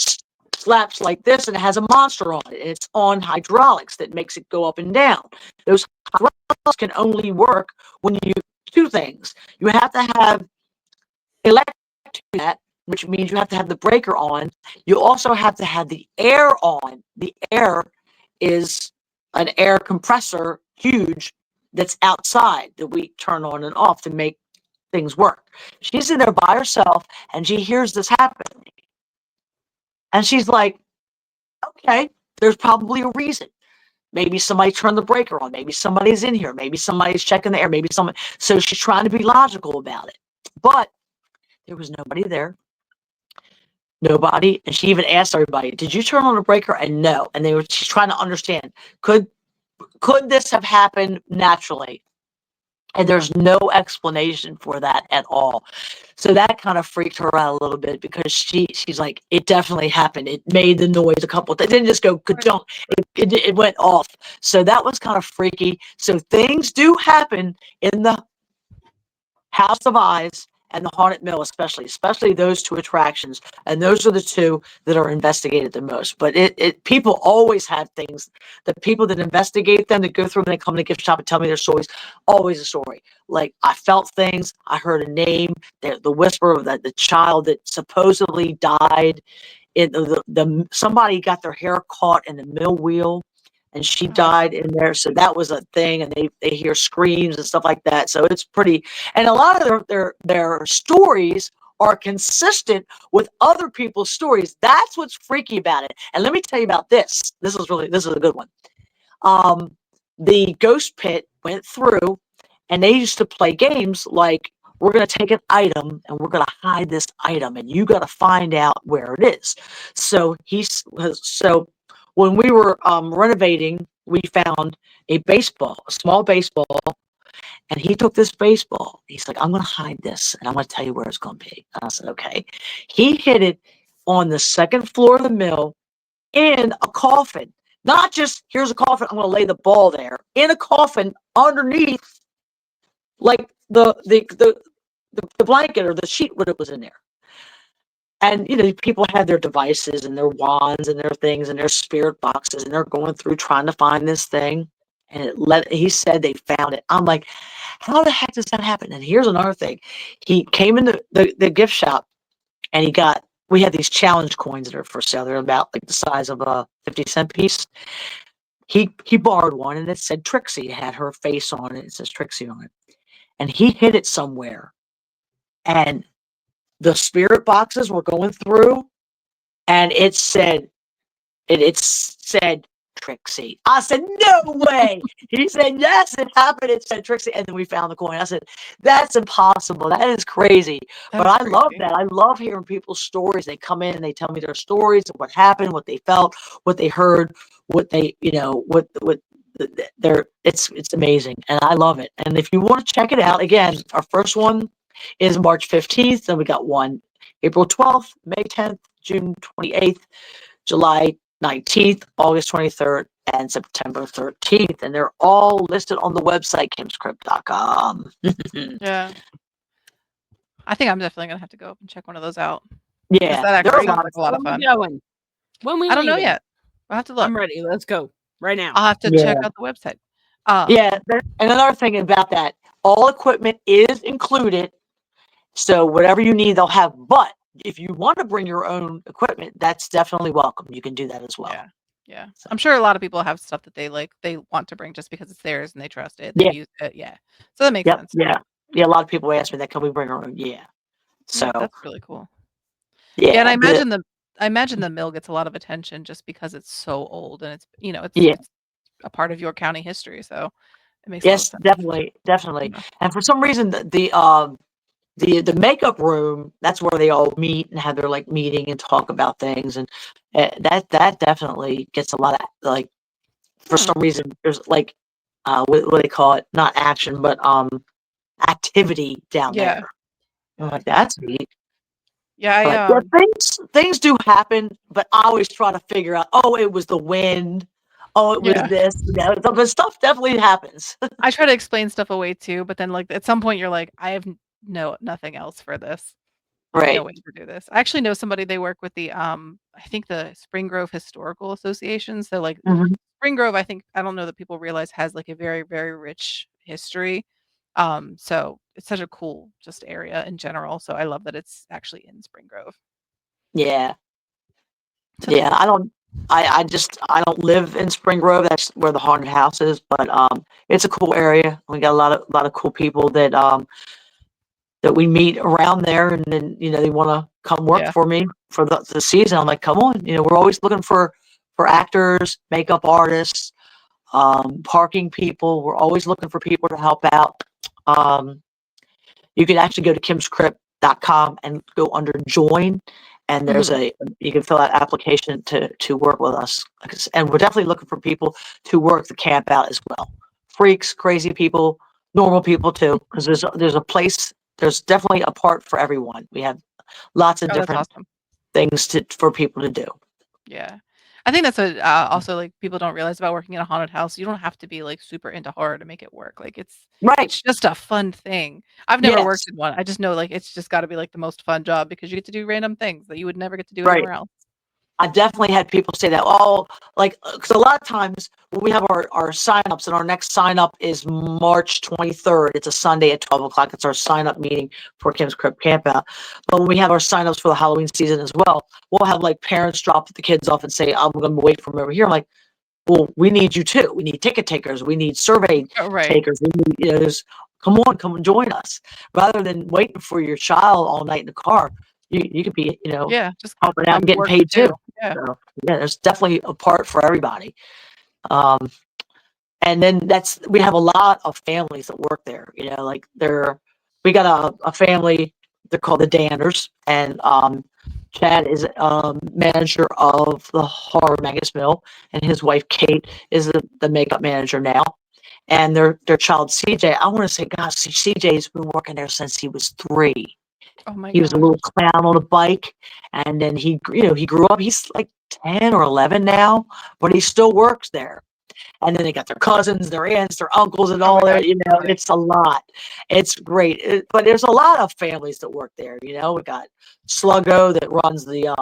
slaps like this, and it has a monster on it. And it's on hydraulics that makes it go up and down. Those hydraulics can only work when you two things. You have to have electric to that, which means you have to have the breaker on. You also have to have the air on. The air is an air compressor, huge, that's outside that we turn on and off to make things work. She's in there by herself and she hears this happening. And she's like, okay, there's probably a reason. Maybe somebody turned the breaker on. Maybe somebody's in here. Maybe somebody's checking the air. Maybe someone. So she's trying to be logical about it. But there was nobody there. Nobody. And she even asked everybody, did you turn on the breaker? And no. And she's trying to understand, could this have happened naturally? And there's no explanation for that at all. So that kind of freaked her out a little bit because she's like, it definitely happened. It made the noise a couple of times. It didn't just go ka-dunk. It went off. So that was kind of freaky. So things do happen in the House of Eyes and the Haunted Mill, especially those two attractions. And those are the two that are investigated the most. But people always have things. The people that investigate them, that go through them, they come to the gift shop and tell me their stories, always a story. Like, I felt things, I heard a name, the whisper of the child that supposedly died. Somebody got their hair caught in the mill wheel and she died in there. So that was a thing, and they hear screams and stuff like that. So it's pretty, and a lot of their stories are consistent with other people's stories. That's what's freaky about it. And let me tell you about this. This is a good one. The ghost pit went through, and they used to play games like, we're going to take an item and we're going to hide this item, and you got to find out where it is. So when we were renovating, we found a small baseball, and he took this baseball. He's like, I'm going to hide this, and I'm going to tell you where it's going to be. And I said, okay. He hid it on the second floor of the mill in a coffin. Not just, here's a coffin, I'm going to lay the ball there. In a coffin underneath, like the blanket or the sheet when it was in there. And, people have their devices and their wands and their things and their spirit boxes, and they're going through trying to find this thing. And he said they found it. I'm like, how the heck does that happen? And here's another thing. He came in the gift shop, and we had these challenge coins that are for sale. They're about like the size of a 50-cent piece. He borrowed one, and it said Trixie. It had her face on it. It says Trixie on it. And he hid it somewhere. And the spirit boxes were going through, and it said Trixie. I said, no way. He said, yes, it happened. It said Trixie. And then we found the coin. I said, that's impossible. That is crazy. But I love that. I love hearing people's stories. They come in and they tell me their stories of what happened, what they felt, what they heard, what they, it's amazing. And I love it. And if you want to check it out, again, our first one is March 15th. Then we got one April 12th, May 10th, June 28th, July 19th, August 23rd, and September 13th. And they're all listed on the website, kimscrypt.com. Yeah. I think I'm definitely going to have to go up and check one of those out. Yeah. That actually sounds like a lot of fun. When we I don't know leaving? yet. I'll have to look. I'm ready. Let's go right now. I'll have to check out the website. Yeah. And another thing about that, all equipment is included. So whatever you need, they'll have. But if you want to bring your own equipment, that's definitely welcome. You can do that as well. Yeah. Yeah. So. I'm sure a lot of people have stuff that they want to bring just because it's theirs and they trust it. They use it. Yeah. So that makes sense. Yeah. Yeah. A lot of people ask me that. Can we bring our own? Yeah. So that's really cool. Yeah. And I imagine the mill gets a lot of attention just because it's so old and it's a part of York County history. So it makes yes, sense. definitely. Yeah. And for some reason, the makeup room, that's where they all meet and have their meeting and talk about things, and that definitely gets a lot of for some reason, there's like, what do they call it? Not action, but activity down Yeah. there. I'm Yeah. like, that's neat. Yeah, But yeah, things do happen, but I always try to figure out, oh, it was the wind. Oh, it was Yeah. this. But stuff definitely happens. I try to explain stuff away too, but then like at some point you're like, I have nothing else for this. There's no Right. way to do this. I actually know somebody, they work with the I think the Spring Grove Historical Association. So like Mhm. Spring Grove, I don't know that people realize has like a very, very rich history. So it's such a cool just area in general. So I love that it's actually in Spring Grove. Yeah. So it's Yeah. cool. I don't live in Spring Grove. That's where the haunted house is, but it's a cool area. We got a lot of cool people that we meet around there, and then they want to come work Yeah. for me for the season. I'm like, come on, we're always looking for actors, makeup artists, parking people. We're always looking for people to help out. You can actually go to kimscrypt.com and go under join, and there's Mhm. you can fill out application to work with us. And we're definitely looking for people to work the camp out as well. Freaks, crazy people, normal people too, because there's a place. There's definitely a part for everyone. We have lots of Oh, that's different awesome. things for people to do. Yeah. I think that's what also like people don't realize about working in a haunted house. You don't have to be like super into horror to make it work. Like Right. it's just a fun thing. I've never worked Yes. in one. I just know like it's just got to be like the most fun job because you get to do random things that you would never get to do Right. anywhere else. I definitely had people say that. Oh, like, because a lot of times when we have our sign-ups, and our next sign-up is March 23rd. It's a Sunday at 12 o'clock. It's our sign-up meeting for Kim's Crypt Campout. But when we have our sign-ups for the Halloween season as well, we'll have like parents drop the kids off and say, I'm going to wait for them over here. I'm like, well, we need you too. We need ticket takers. We need survey Oh, right. takers. We need, come and join us. Rather than waiting for your child all night in the car, you could be, Yeah, just helping out and come getting work paid too. too. Yeah. So yeah, there's definitely a part for everybody. Um, and then we have a lot of families that work there. Like we got a family. They're called the Danners, and Chad is manager of the Horror Magus Mill, and his wife Kate is the makeup manager now. And their child CJ, I want to say, gosh, CJ's been working there since he was 3. Oh my He was a gosh. little clown on a bike, and then he grew up. He's like 10 or 11 now, but he still works there. And then they got their cousins, their aunts, their uncles, and Oh all my gosh. that. That's funny. It's a lot. It's great, but there's a lot of families that work there. We got Sluggo that runs the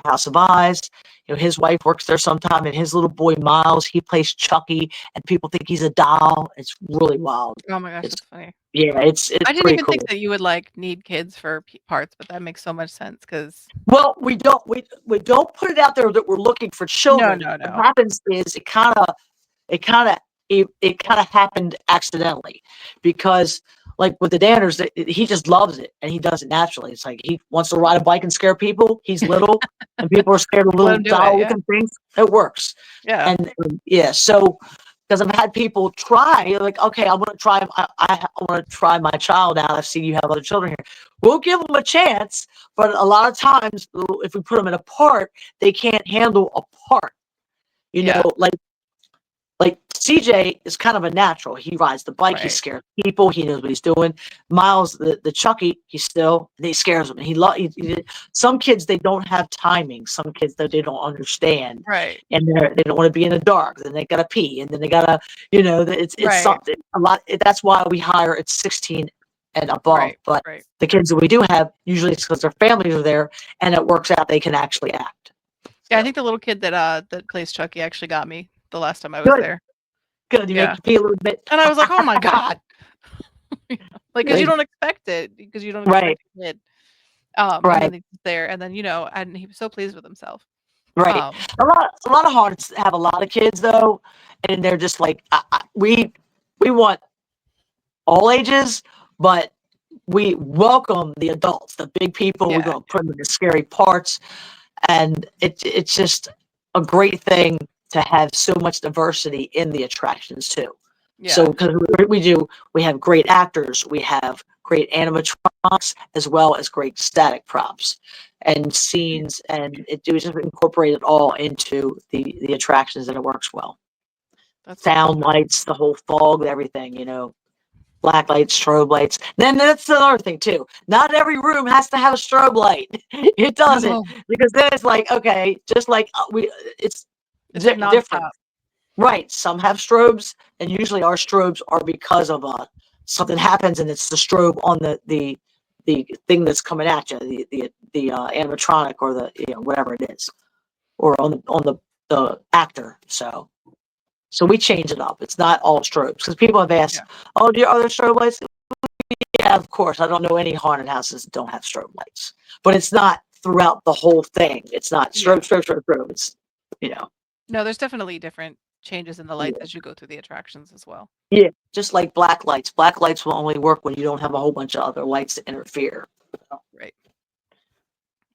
House of Eyes. His wife works there sometime, and his little boy Miles, he plays Chucky, and people think he's a doll. It's really wild. Oh my gosh, It's that's funny. Yeah, it's I didn't pretty even think cool. that you would like need kids for parts, but that makes so much sense because Well, we don't put it out there that we're looking for no, children. no, What no. happens is it kind of it kind of happened accidentally, because like with the Danners, he just loves it and he does it naturally. It's like he wants to ride a bike and scare people. He's little, and people are scared of Just let little him do it. doll Yeah. looking things. It works. Yeah. And yeah, so because I've had people try, like, okay, I want to try, I want to try my child out. I've seen you have other children here. We'll give them a chance, but a lot of times, if we put them in a part, they can't handle a part. Yeah. Like CJ is kind of a natural. He rides the bike. He Right. scares people. He knows what he's doing. Miles, the Chucky, he scares them. Some kids, they don't have timing. Some kids that they don't understand, Right. and they don't want to be in the dark. Then they gotta pee, and then they gotta, it's Right. something a lot. That's why we hire at 16 and above. Right. But Right. the kids that we do have, usually it's because their families are there, and it works out. They can actually act. Yeah, I So think the little kid that plays Chucky actually got me the last time I was good, there. good. You make Yeah. you pee a little bit. And I was like, "Oh my god." Like, 'cause you Good. don't expect it, because you don't Right, expect a kid. And right. then he's there, and then, and he was so pleased with himself. Right. Um, A lot of haunts have a lot of kids though, and they're just like, we want all ages, but we welcome the adults, the big people. We're yeah, going to put them in the scary parts, and it's just a great thing to have so much diversity in the attractions too. So yeah, because we have great actors, we have great animatronics, as well as great static props and scenes, and it just incorporate it all into the attractions, and it works well. That's sound lights, the whole fog, everything, black lights, strobe lights. Then that's another thing too. Not every room has to have a strobe light. It doesn't, No. because then it's like, okay, just like it's It's like different. nonstop. Right. Some have strobes, and usually our strobes are because of something happens, and it's the strobe on the thing that's coming at you, the animatronic, or the whatever it is, or on the actor. So we change it up. It's not all strobes, because people have asked, Yeah. "Oh, are there strobe lights?" Yeah, of course. I don't know any haunted houses that don't have strobe lights, but it's not throughout the whole thing. It's not Yeah. strobe. It's you know. No, there's definitely different changes in the lights Yeah. as you go through the attractions as well. Yeah, just like black lights. Black lights will only work when you don't have a whole bunch of other lights to interfere. Right.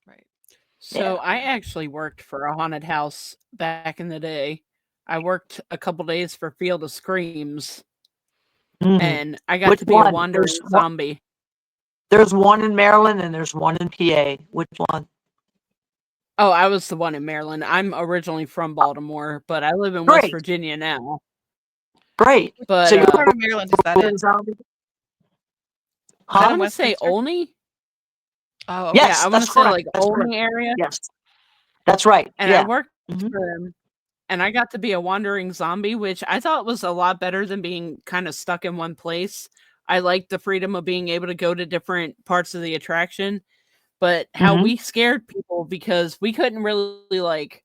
Right. So Yeah. I actually worked for a haunted house back in the day. I worked a couple days for Field of Screams, Mm. and I got Which to be a one? wandering zombie. There's one in Maryland and there's one in PA. Which one? Oh, I was the one in Maryland. I'm originally from Baltimore, but I live in West Great, Virginia now. great. So But you're What part of Maryland is that in? a zombie? Is that I Huh? in want to say Westminster? Olney. Oh, okay. Yeah, Yes, I want that's to say correct. like That's correct. Olney area. Yes, that's right. And I Yeah. worked Hmm. for them, and I got to be a wandering zombie, which I thought was a lot better than being kind of stuck in one place. I liked the freedom of being able to go to different parts of the attraction, but how Hmm. we scared people because we couldn't really like,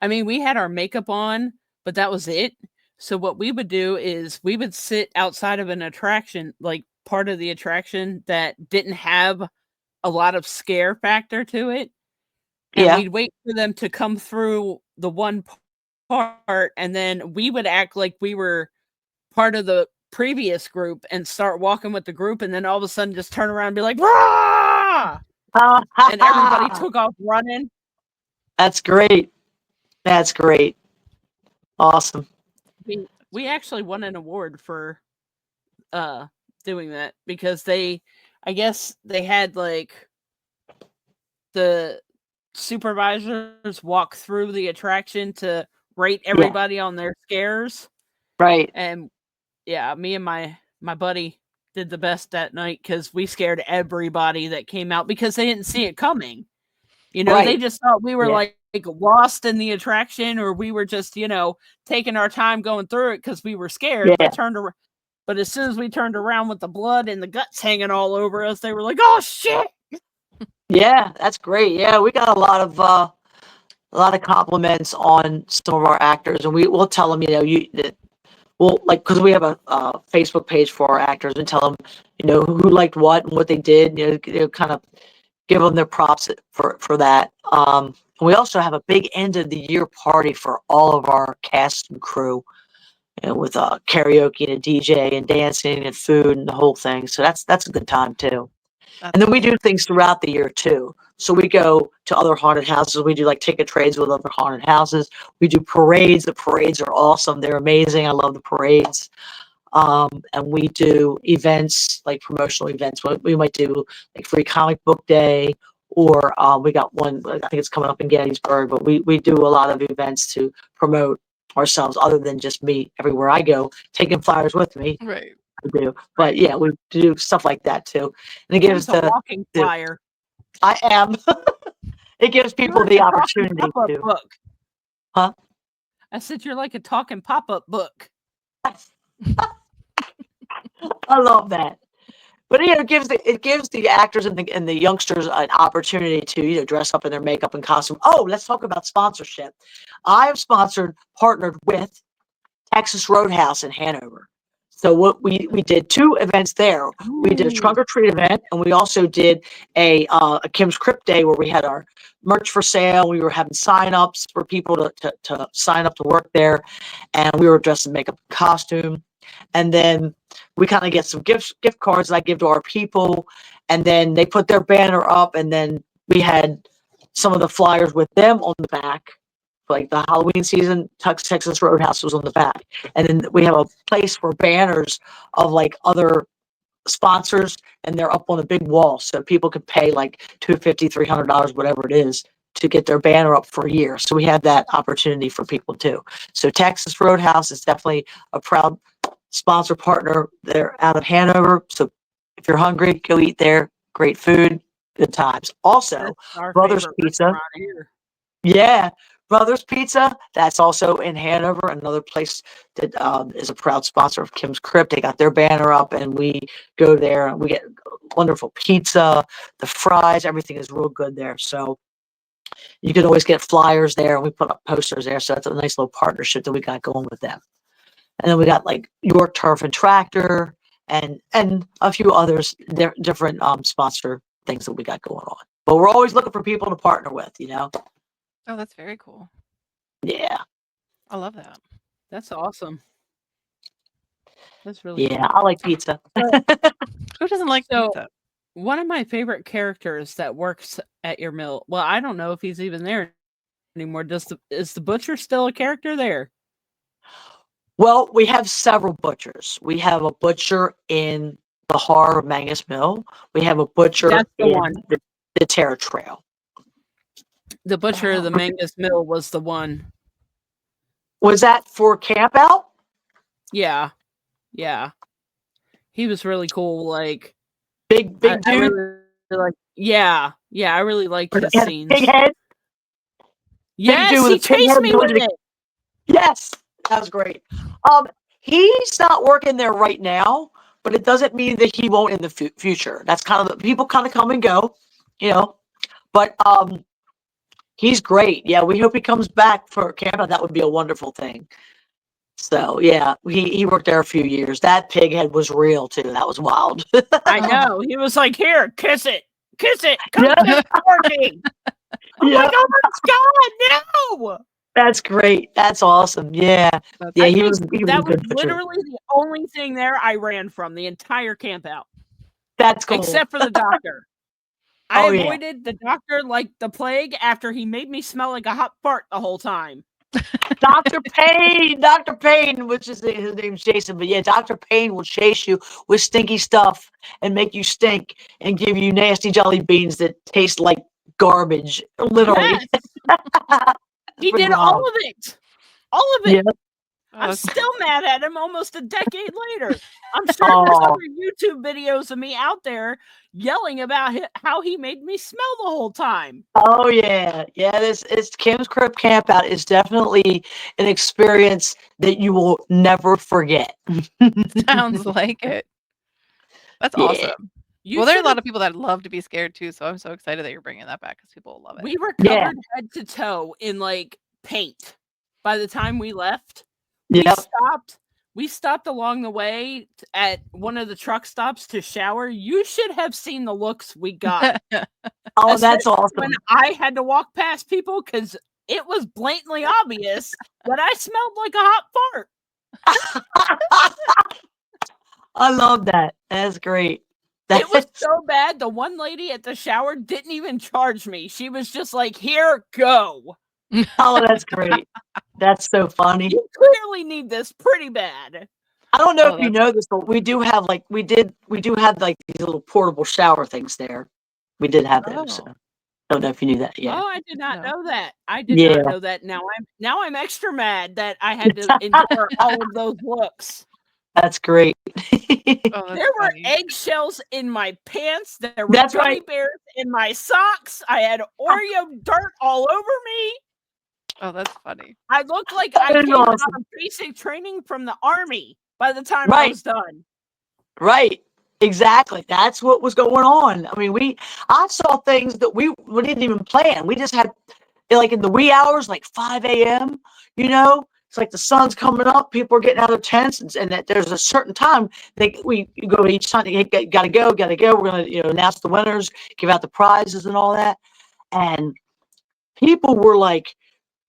I mean, we had our makeup on, but that was it. So what we would do is we would sit outside of an attraction, like part of the attraction that didn't have a lot of scare factor to it, and Yeah. we'd wait for them to come through the one part, and then we would act like we were part of the previous group and start walking with the group, and then all of a sudden just turn around and be like, "Rah!" And everybody took off running. That's great. That's great. Awesome. We actually won an award for uh doing that because they, I guess they had like the supervisors walk through the attraction to rate Yeah. everybody on their scares. Right. And yeah, me and my buddy did the best that night because we scared everybody that came out because they didn't see it coming. They Right. just thought we were Yeah. like lost in the attraction, or we were just, taking our time going through it because we were scared, Yeah. but as soon as we turned around with the blood and the guts hanging all over us, they were like, "Oh shit!" Yeah. That's great. Yeah, we got a lot of compliments on some of our actors, and we'll tell them, well, like, because we have a Facebook page for our actors, and tell them, who liked what and what they did, kind of give them their props for that. We also have a big end of the year party for all of our cast and crew, with karaoke and a DJ and dancing and food and the whole thing. So that's a good time too. And That's then we cool. do things throughout the year too. So we go to other haunted houses. We do like ticket trades with other haunted houses. We do parades. The parades are awesome. They're amazing. I love the parades. And we do events, like promotional events. We might do like free comic book day, or we got one, I think it's coming up in Gettysburg, but we do a lot of events to promote ourselves, other than just me everywhere I go, taking flyers with me. Right. I do. But Right. yeah, we do stuff like that too. And it gives He's a walking the flyer. I am. It gives You're people like the a talking opportunity pop-up to, book. huh? I said you're like a talking pop-up book. I love that. But it gives the actors and the youngsters an opportunity to dress up in their makeup and costume. Oh, let's talk about sponsorship. I have partnered with Texas Roadhouse in Hanover. So what we did two events there. We did a Ooh. trunk or treat event, and we also did a Kim's Crypt Day where we had our merch for sale. We were having sign-ups for people to sign up to work there, and we were dressed in makeup and costume. And then we kind of get some gift cards that I give to our people, and then they put their banner up, and then we had some of the flyers with them on the back, like the Halloween season. Texas Roadhouse was on the back, and then we have a place for banners of like other sponsors, and they're up on a big wall, so people can pay like $250, $300, whatever it is, to get their banner up for a year. So we have that opportunity for people too. So Texas Roadhouse is definitely a proud sponsor partner. They're out of Hanover. So if you're hungry, go eat there. Great food, good times. Also, That's our Brothers favorite Pizza. restaurant here. Yeah, Brothers Pizza. That's also in Hanover, another place that is a proud sponsor of Kim's Crypt. They got their banner up, and we go there and we get wonderful pizza. The fries, everything is real good there. So you can always get flyers there, and we put up posters there. So that's a nice little partnership that we got going with them. And then we got like York Turf and Tractor, and a few others, different sponsor things that we got going on. But we're always looking for people to partner with. Oh, that's very cool. Yeah. I love that. That's awesome. That's really Yeah, I like pizza. Who doesn't like So- pizza? one of my favorite characters that works at your mill. Well, I don't know if he's even there anymore. Is the butcher still a character there? Well, we have several butchers. We have a butcher in the Horror of Mangus Mill. We have a butcher That's the in one. the Terror Trail. The butcher of the Mangus Mill was the one. Was that for camp out? Yeah. Yeah. He was really cool. Like Big I dude. really like yeah. Yeah, I really liked his Had a scenes. big head. Yes, dude with he a pig chased head me doing with the- it. Yes, that was great. He's not working there right now, but it doesn't mean that he won't in the future. That's kind of people kind of come and go, But he's great. Yeah, we hope he comes back for camp. That would be a wonderful thing. So yeah, he worked there a few years. That pig head was real too. That was wild. I know. He was like, "Here, kiss it, come Yeah. kiss Porky." I'm Yeah. like, "Oh my god, no!" That's great. That's awesome. Yeah, That's yeah. I He think was a that was good butcher. literally the only thing there I ran from the entire camp out, That's cool. except for the doctor. I Oh, yeah. avoided the doctor like the plague after he made me smell like a hot fart the whole time. Dr. Payne, which is his name's Jason, but yeah, Dr. Payne will chase you with stinky stuff and make you stink and give you nasty jelly beans that taste like garbage, literally. Yes, he pretty did all wild. of it. All of it. Yeah. I'm Oh, still mad at him almost a decade later. I'm sure there's other YouTube videos of me out there yelling about how he made me smell the whole time. Oh yeah, yeah. This Kim's Crypt Camp Out is definitely an experience that you will never forget. sounds like it. That's Yeah. awesome. You Well, there are a should've- lot of people that love to be scared too, so I'm so excited that you're bringing that back because people will love it. We were Yeah. covered head to toe in like paint by the time we left. Yep. We stopped along the way at one of the truck stops to shower. You should have seen the looks we got. Oh, that's Especially awesome. when I had to walk past people because it was blatantly obvious that I smelled like a hot fart. I love that. That's great. It was so bad. The one lady at the shower didn't even charge me. She was just like, "Here, go. Oh, that's great. That's so funny. You clearly need this pretty bad." I don't know Oh, if you know this, but we do have we do have like these little portable shower things there. We did have those. So. Oh. I don't know if you knew that. Yeah. Oh, I did not No. know that. I did Yeah. not know that. Now I'm extra mad that I had to endure all of those looks. That's great. Oh, that's There were funny. eggshells in my pants. There were That's gummy right. bears in my socks. I had Oreo dirt all over me. Oh, that's funny. I looked like That I is came out awesome. of basic training from the army by the time I Right. was done. Right. Exactly. That's what was going on. I mean, I saw things that we didn't even plan. We just had like in the wee hours, like 5 a.m., it's like the sun's coming up, people are getting out of their tents, and that there's a certain time you go to each time, they gotta go. We're gonna, announce the winners, give out the prizes and all that. And people were like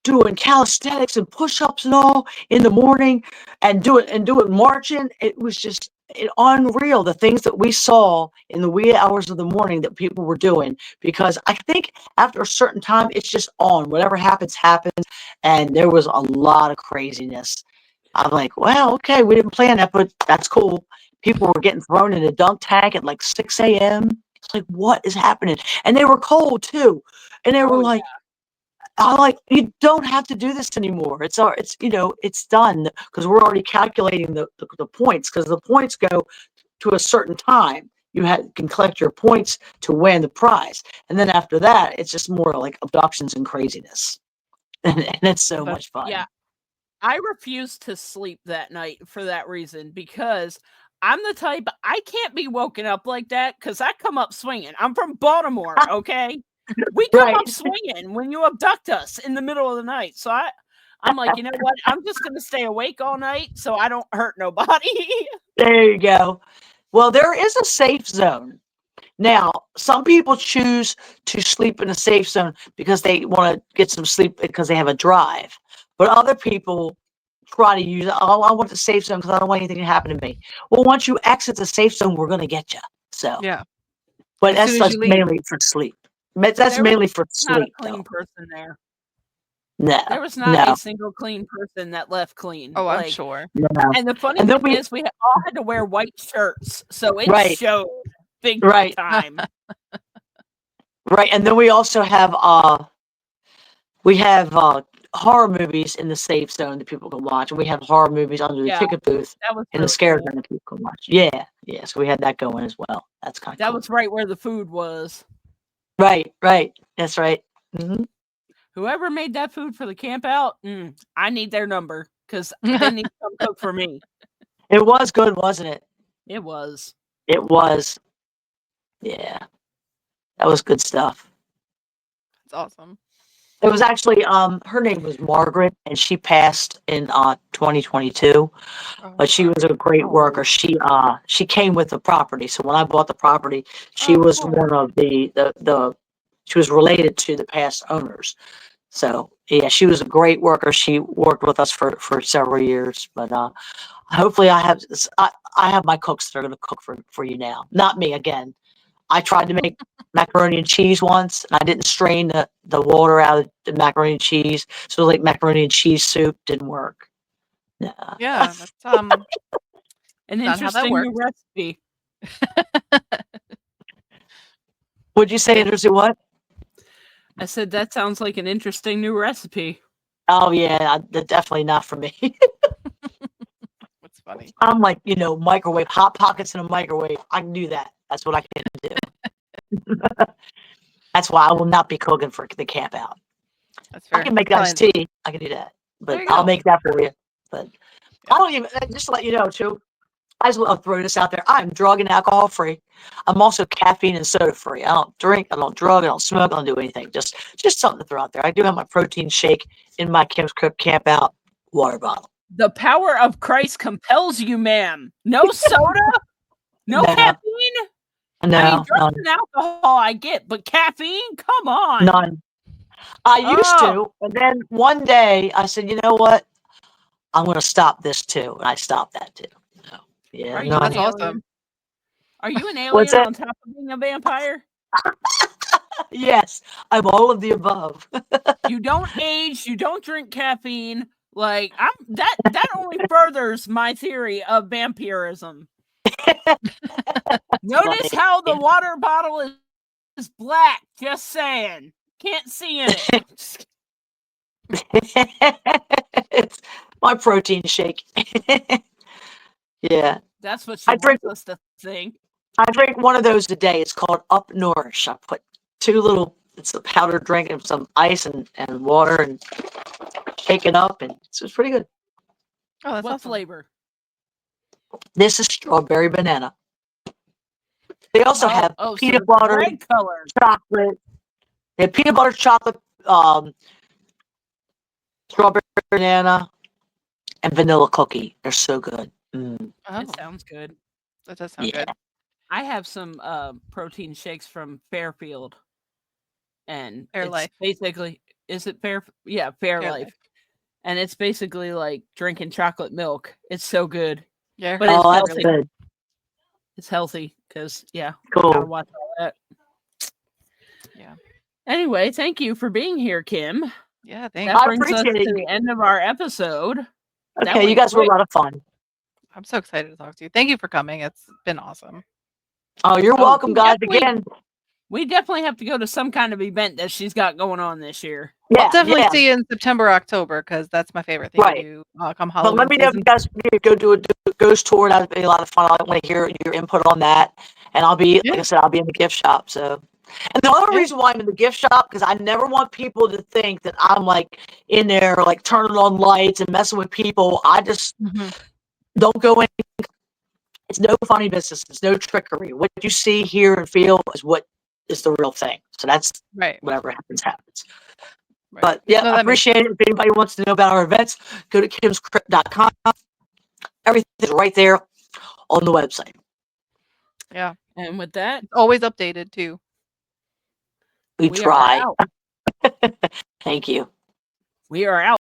doing calisthenics and push-ups and all in the morning and doing marching. It was just unreal, the things that we saw in the wee hours of the morning that people were doing, because I think after a certain time it's just on, whatever happens, and there was a lot of craziness. I'm like, well, okay, we didn't plan that, but that's cool. People were getting thrown in a dunk tank at like 6 a.m. It's like, what is happening? And they were cold too. And they were Oh, like, I'm like, you don't have to do this anymore. It's it's done because we're already calculating the points because the points go to a certain time. Can collect your points to win the prize, and then after that, it's just more like abductions and craziness, and it's so But much fun. Yeah, I refuse to sleep that night for that reason because I'm the type I can't be woken up like that because I come up swinging. I'm from Baltimore, okay? We come Right. up swinging when you abduct us in the middle of the night. So I'm like, you know what? I'm just gonna stay awake all night so I don't hurt nobody. There you go. Well, there is a safe zone. Now, some people choose to sleep in a safe zone because they want to get some sleep because they have a drive. But other people try to use, oh, I want the safe zone because I don't want anything to happen to me. Well, once you exit the safe zone, we're going to get you. So, yeah, but as soon as that's you leave. mainly for sleep. That's There was mainly for not a sleep, clean though. person there. No, There was not no, a single clean person that left clean. Oh, I'm Like, sure. no. and the funny And then thing is, we all had to wear white shirts, so it right, showed big right, time. right. And then we also have, horror movies in the safe zone that people can watch, and we have horror movies under the Yeah, ticket booth that was in the really scare cool. zone that people can watch. Yeah, yeah. So we had that going as well. That's kind of That cool. was right where the food was. Right, right. That's right. Hmm. Whoever made that food for the camp out, I need their number because they need to come cook for me. It was good, wasn't it? It was. It was. Yeah, that was good stuff. It's awesome. It was actually her name was Margaret, and she passed in 2022. Oh, But she was a sorry. great Oh, worker. She came with the property. So when I bought the property, she Oh, was cool. one of the she was related to the past owners. So yeah, she was a great worker. She worked with us for several years. But hopefully I have my cooks that are going to cook for you now. Not me again. I tried to make macaroni and cheese once, and I didn't strain the water out of the macaroni and cheese. So it was like macaroni and cheese soup didn't work. Yeah. Yeah, that's an not how that interesting new works. recipe. Would you say Yeah, there's a what? I said that sounds like an interesting new recipe. Oh yeah, definitely not for me. it's funny. I'm like, microwave, hot pockets in a microwave. I can do that. That's what I can do. That's why I will not be cooking for the camp out. That's I fair. can make That's iced fine. tea. I can do that. There But you I'll go. make that for you. But Yeah. I don't even, just to let you know too, I just want to throw this out there. I'm drug and alcohol free. I'm also caffeine and soda free. I don't drink, I don't drug, I don't smoke, I don't do anything. Just something to throw out there. I do have my protein shake in my camp out water bottle. The power of Christ compels you, ma'am. No soda, no No, caffeine. I mean, no, drugs none, and alcohol I get, but caffeine? Come on. none. I used Oh, to, and then one day I said, you know what? I'm going to stop this too, and I stopped that too. So, yeah, are you an That's none. awesome. alien? Are you an What's alien that? on top of being a vampire? Yes, I'm all of the above. You don't age, you don't drink caffeine. Like I'm that only furthers my theory of vampirism. Notice Funny. how the water bottle is black. Just saying. Can't see in it. Just It's my protein shake. Yeah, That's what she I drink. wants us to think. I drink one of those a day. It's called Up Nourish. I put two little. It's a powdered drink and some ice and water and shake it up, and it's pretty good. Oh, that's What awesome. flavor? This is strawberry banana. They also have So peanut it's butter, red color. chocolate. They have peanut butter, chocolate, strawberry banana, and vanilla cookie. They're so good. Mm, Oh, It sounds good. that does sound yeah. good. I have some protein shakes from Fairfield, and Fair it's life. basically is it Fair? Yeah, Fair Fairlife, life. and it's basically like drinking chocolate milk. It's so good, Yeah, I but heard it's Oh, it's that's really healthy. good. It's healthy because gotta Cool. watch all that. Yeah. Anyway, thank you for being here, Kim. Yeah, thanks. That I brings us appreciate to it. the end of our episode. That Okay, you went guys were a quick. lot of fun. I'm so excited to talk to you. Thank you for coming. It's been awesome. Oh, you're Oh, welcome, we guys. definitely Again, We definitely have to go to some kind of event that she's got going on this year. Yeah, I'll definitely yeah. see you in September, October, because that's my favorite thing Right. to do come But Halloween let me know if season. you guys need to go do a ghost tour. That'd be a lot of fun. I want to hear your input on that. And I'll be, like Yeah. I said, I'll be in the gift shop. So, and the other Yeah. reason why I'm in the gift shop, because I never want people to think that I'm like in there, like turning on lights and messing with people. I just Mhm. don't go in. It's no funny business. It's no trickery. What you see, hear, and feel is what is the real thing. So that's Right. whatever happens, happens. Right. But yeah, No, I that makes appreciate it. If anybody wants to know about our events, go to kimscrypt.com. Everything's right there on the website. Yeah. And with that, It's always updated too. We we are try. out. Thank you. We are out.